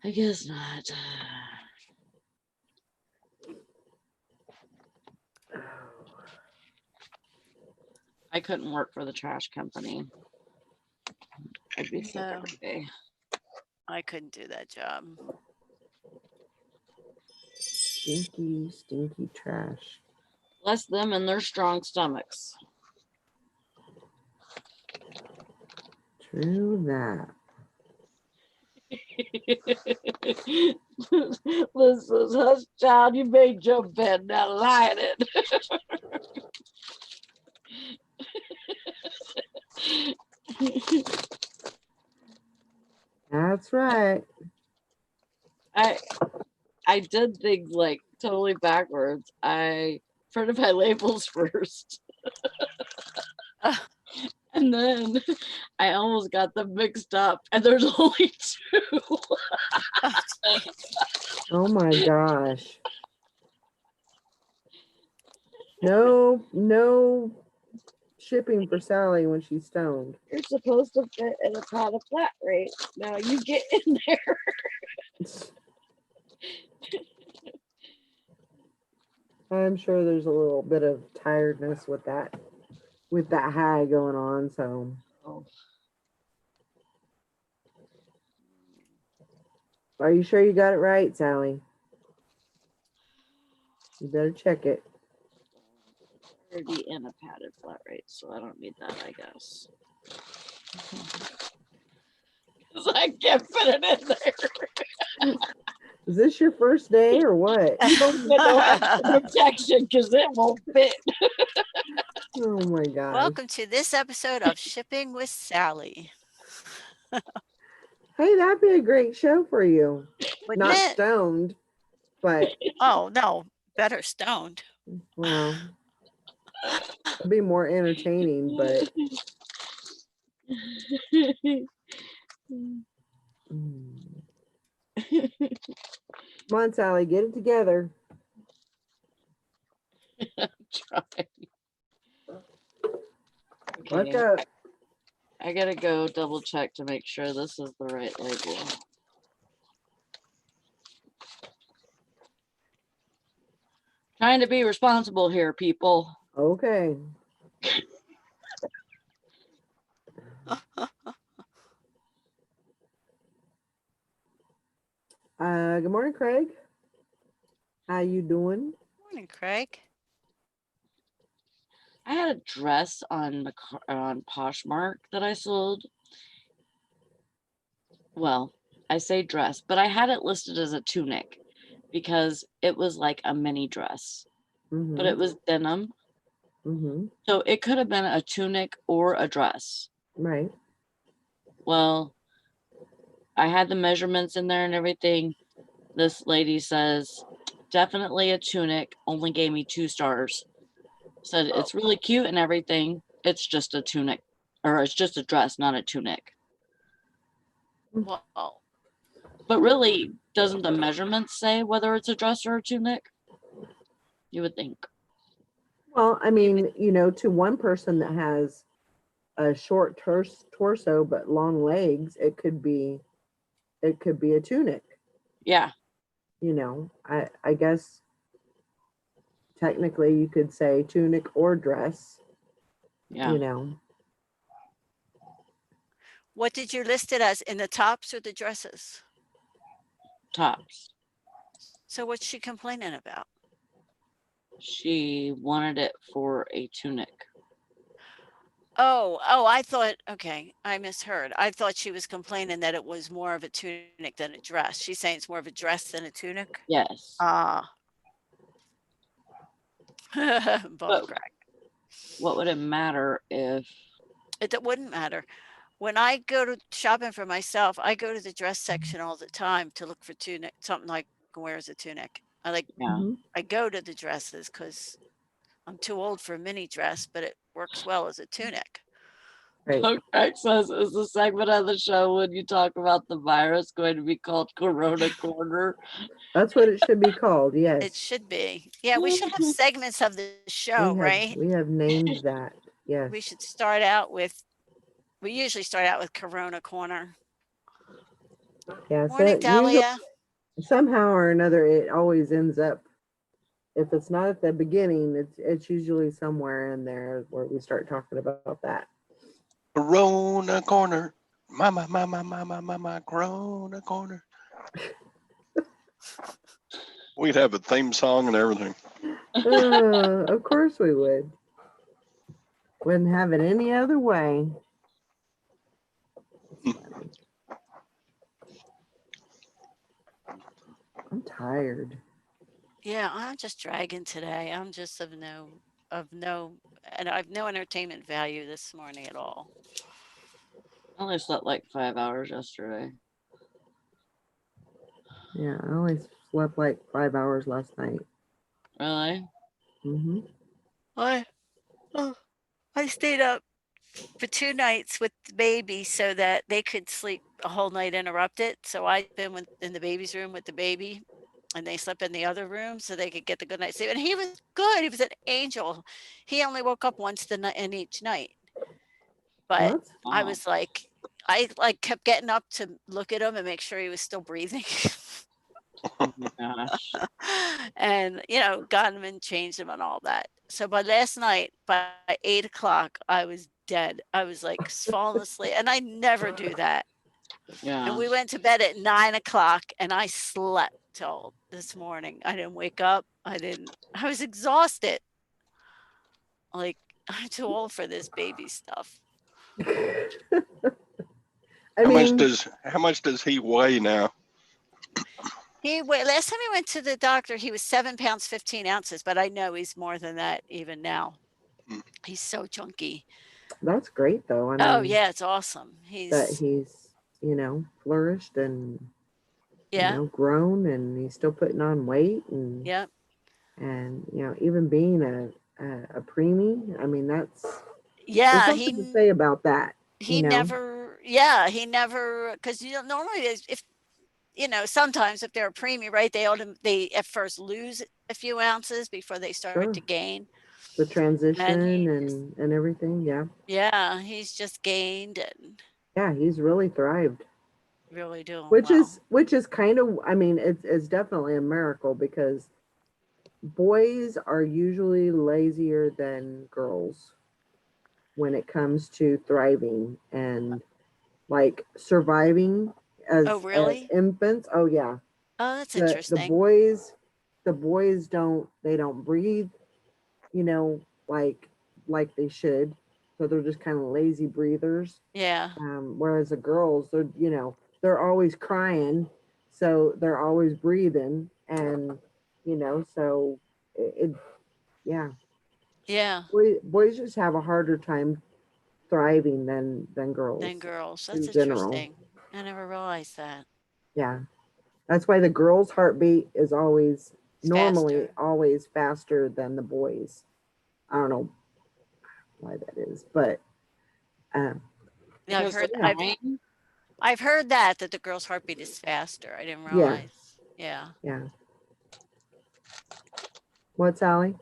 I guess not. I couldn't work for the trash company. I'd be sick No. every day. I couldn't do that job. Stinky, stinky trash. Bless them and their strong stomachs. True that. Listen, hush, child, you may jump in now, lie it. That's right. I did things like totally backwards. I printed my labels first. And then I almost got them mixed up, and there's only 2. Oh, geez. Oh my gosh. No shipping for Sally when she's stoned. You're supposed to fit in a pot of flat rate. Now you get in there. I'm sure there's a little bit of tiredness with that high going on, so Oh, are you sure you got it right, Sally? You better check it. already in a padded flat rate, so I don't need that, I guess. 'Cause I can't fit it in there. Is this your first day or what? You don't get no extra protection because it won't fit. Oh my gosh. Welcome to this episode of Shipping with Sally. Hey, that'd be a great show for you. Wouldn't Not it? stoned, but Oh, no, better stoned. well, it'd be more entertaining, but come on, Sally, get it together. Try. Look Okay, up. I gotta go double check to make sure this is the right label. Trying to be responsible here, people. Okay. Good morning, Craig. How you doing? Morning, Craig. I had a dress on Poshmark that I sold. Well, I say dress, but I had it listed as a tunic because it was like a mini dress, but it was denim. Mm-hmm. So it could have been a tunic or a dress. Right. Well, I had the measurements in there and everything. This lady says, definitely a tunic, only gave me 2 stars. Said it's really cute and everything. It's just a tunic, or it's just a dress, not a tunic. Well, But really, doesn't the measurements say whether it's a dress or a tunic? You would think. Well, I mean, to one person that has a short torso but long legs, it could be a tunic. Yeah. I guess technically you could say tunic or dress. Yeah. what did you list it as, in the tops or the dresses? Tops. So what's she complaining about? She wanted it for a tunic. Oh, I thought, okay, I misheard. I thought she was complaining that it was more of a tunic than a dress. She's saying it's more of a dress than a tunic. Yes. Ah, Bum But- crack. What would it matter if, It wouldn't matter. When I go to shopping for myself, I go to the dress section all the time to look for tunic, something I can wear as a tunic. yeah, Mhm. I go to the dresses because I'm too old for a mini dress, but it works well as a tunic. Right. Craig says, is the segment of the show when you talk about the virus going to be called Corona Corner? That's what it should be called. It Yes. should be. Yeah, we should have segments of the show, right? We have named that. Yes. We should start out with, we usually start out with Corona Corner. Yeah. Morning, Dahlia. Somehow or another, it always ends up. If it's not at the beginning, it's usually somewhere in there where we start talking about that. Corona corner. Mama, mama, mama, mama, Corona corner. We'd have a theme song and everything. Of course we would. Wouldn't have it any other way. I'm tired. Yeah, I'm just dragging today. I'm just and I've no entertainment value this morning at all. I only slept like 5 hours yesterday. Yeah, I only slept like 5 hours last night. Really? Mm-hmm. I stayed up for 2 nights with the baby so that they could sleep a whole night uninterrupted. So I'd been in the baby's room with the baby, and they slept in the other room so they could get the good night's sleep. And he was good. He was an angel. He only woke up once in each night. But What? I Wow. was like, I like kept getting up to look at him and make sure he was still breathing. Oh my gosh. And got him and changed him and all that. So by last night, by 8 o'clock, I was dead. I was like falling asleep, and I never do that. Yeah. And we went to bed at 9 o'clock, and I slept till this morning. I didn't wake up. I was exhausted. Like, I'm too old for this baby stuff. I mean, How much does he weigh now? Last time he went to the doctor, he was 7 pounds, 15 ounces, but I know he's more than that even now. Hmm. He's so chunky. that's great though. I mean, Oh yeah, it's awesome. that He's he's, flourished and, yeah, grown, and he's still putting on weight, and, yeah. and, even being a preemie. I mean, there's Yeah, something to say about that. he never because normally if sometimes if they're a preemie, right, they at first lose a few ounces before they start Sure. to gain. The transition he and everything. Yeah. Yeah, he's just gained and Yeah. He's really thrived, really doing which well. is kind of, I mean, it's definitely a miracle, because boys are usually lazier than girls when it comes to thriving and like surviving as, Oh, really? as infants. Oh yeah. Oh, that's The interesting. boys don't breathe, like they should. So they're just kind of lazy breathers. Yeah. Whereas the girls, they're always crying, so they're always breathing, and so yeah, Yeah. boys just have a harder time thriving than girls. Than girls. in That's general. interesting. I never realized that. Yeah, that's why the girls' heartbeat is always It's normally faster. always faster than the boys. I don't know why that is, but Yeah, Because they're crying? I've heard that the girl's heartbeat is faster. I didn't Yeah. realize. Yeah. yeah. What's Allie?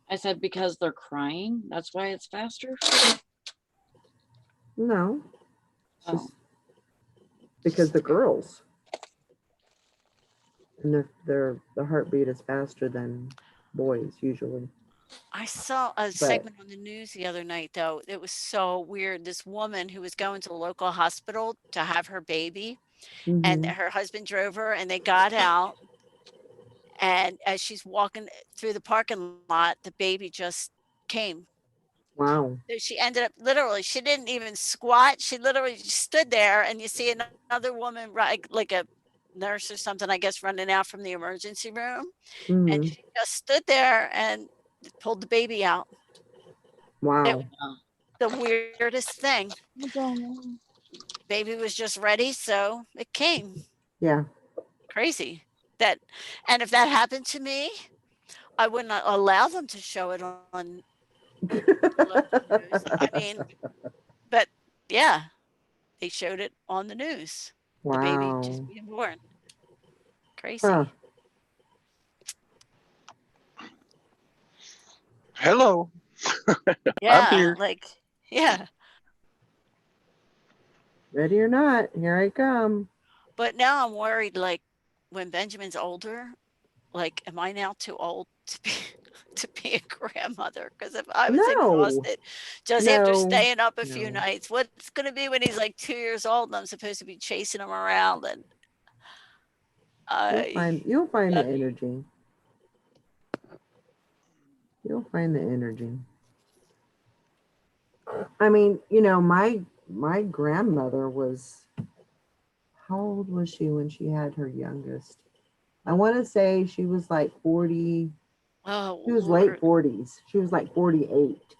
I said because they're crying. That's why it's faster. No, it's Oh. just because the girls and the heartbeat is faster than boys usually. I saw a segment on the news the other night, though. It was so weird. This woman who was going to the local hospital to have her baby, and Mhm. her husband drove her, and they got out. And as she's walking through the parking lot, the baby just came. Wow. So she ended up literally, she didn't even squat. She literally just stood there, and you see another woman, like a nurse or something, I guess, running out from the emergency room. And Mhm. she just stood there, and pulled the baby out. Wow. The weirdest thing. Baby was just ready, so it came. Yeah. Crazy. That, and if that happened to me, I wouldn't allow them to show it on local news. I mean, but yeah, they showed it on the news. The baby just Wow. being born. Crazy. Huh. Hello. Yeah, here. like, yeah. Ready or not, here I come. But now I'm worried, like, when Benjamin's older, like, am I now too old to be to be a grandmother? Because if I was No. exhausted just after No. staying up a few No. nights, what's going to be when he's like 2 years old and I'm supposed to be chasing him around? And You'll find the yeah. energy. You'll find the energy. I mean, my grandmother was, how old was she when she had her youngest? I want to say she was like 40. Oh, She was Lord. late 40s. She was like 48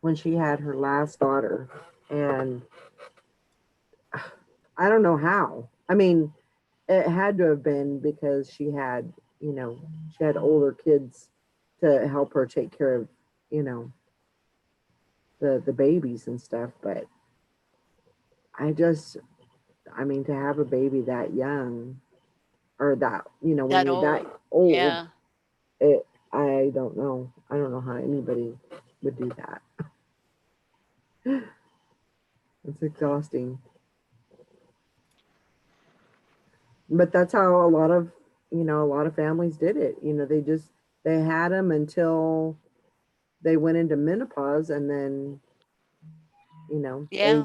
when she had her last daughter. And I don't know how. I mean, it had to have been because she had older kids to help her take care of, the babies and stuff. But I mean, to have a baby that young, or that, when That you're that old. old, Yeah. I don't know. I don't know how anybody would do that. It's exhausting. But that's how a lot of families did it. They had them until they went into menopause, and then, Yeah.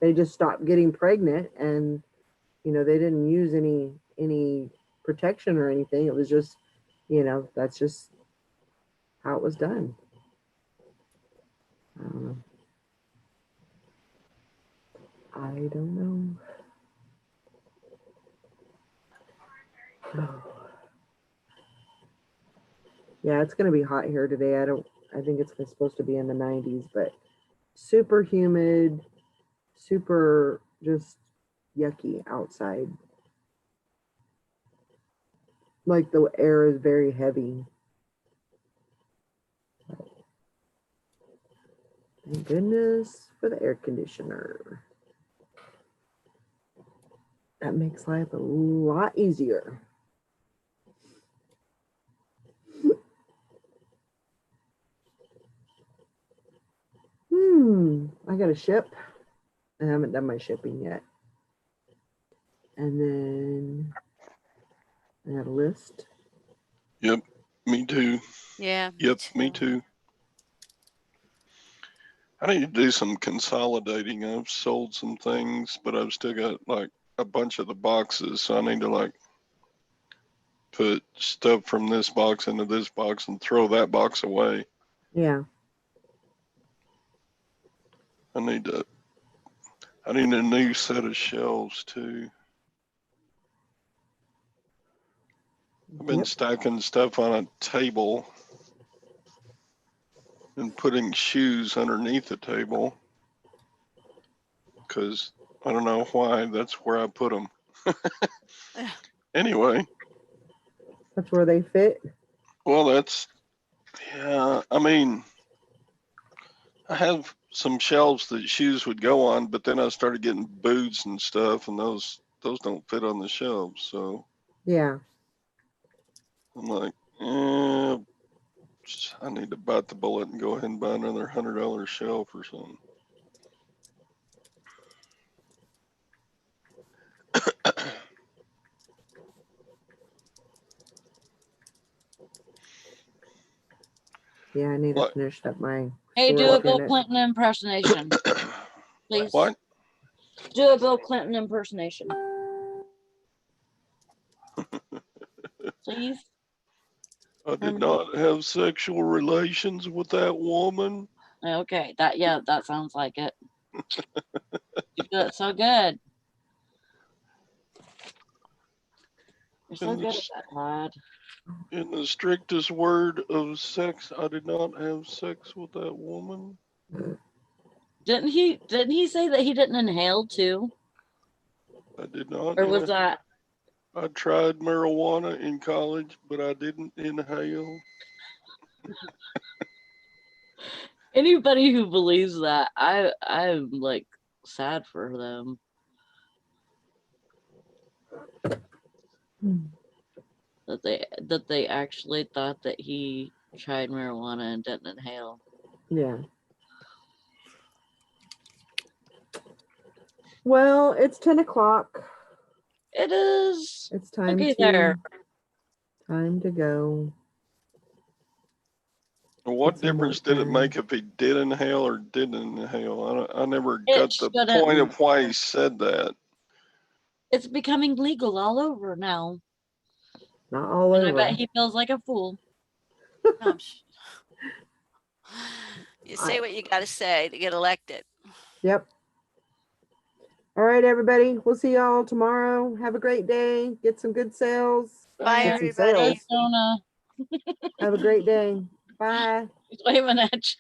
they just stopped getting pregnant, and, they didn't use any protection or anything. It was just, that's just how it was done. I don't know. I don't know. Yeah, it's gonna be hot here today. I think it's supposed to be in the 90s, but super humid, super just yucky outside. Like the air is very heavy. Thank goodness for the air conditioner. That makes life a lot easier. I got to ship. I haven't done my shipping yet. And then I got a list. Yep. Me too. Yeah. Yep. Me too. I need to do some consolidating. I've sold some things, but I've still got like a bunch of the boxes. So I need to like put stuff from this box into this box and throw that box away. Yeah. I need a new set of shelves too. I've been stacking stuff on a table and putting shoes underneath the table because I don't know why. That's where I put them. Anyway. That's where they fit. Well, yeah, I mean, I have some shelves that shoes would go on, but then I started getting boots and stuff, and those don't fit on the shelves. So Yeah. I'm like, I need to bite the bullet and go ahead and buy another $100 shelf or something. Yeah, I need to What? finish up my. Hey, do a storage Bill unit. Clinton impersonation, please. What? Do a Bill Clinton impersonation, please. I did not have sexual relations with that woman. Okay, that sounds like it. You do it so good. You're so good at that, Todd. In the strictest word of sex, I did not have sex with that woman. Didn't he say that he didn't inhale too? I did not. Or was that I tried marijuana in college, but I didn't inhale. anybody who believes that? I'm like sad for them. That they actually thought that he tried marijuana and didn't inhale. Yeah. Well, it's 10 o'clock. It is. It's time Okay, to there. time to go. What Get some difference work did it done. make if he did inhale or didn't inhale? I never It got the shouldn't- point of why he said that. It's becoming legal all over now. Not all And I over. bet he feels like a fool. You say what you got to say to get elected. Yep. All right, everybody. We'll see y'all tomorrow. Have a great day. Get some good sales. Bye, Get some everybody. sales. Arizona. Have a great day. Bye. He's waving at you.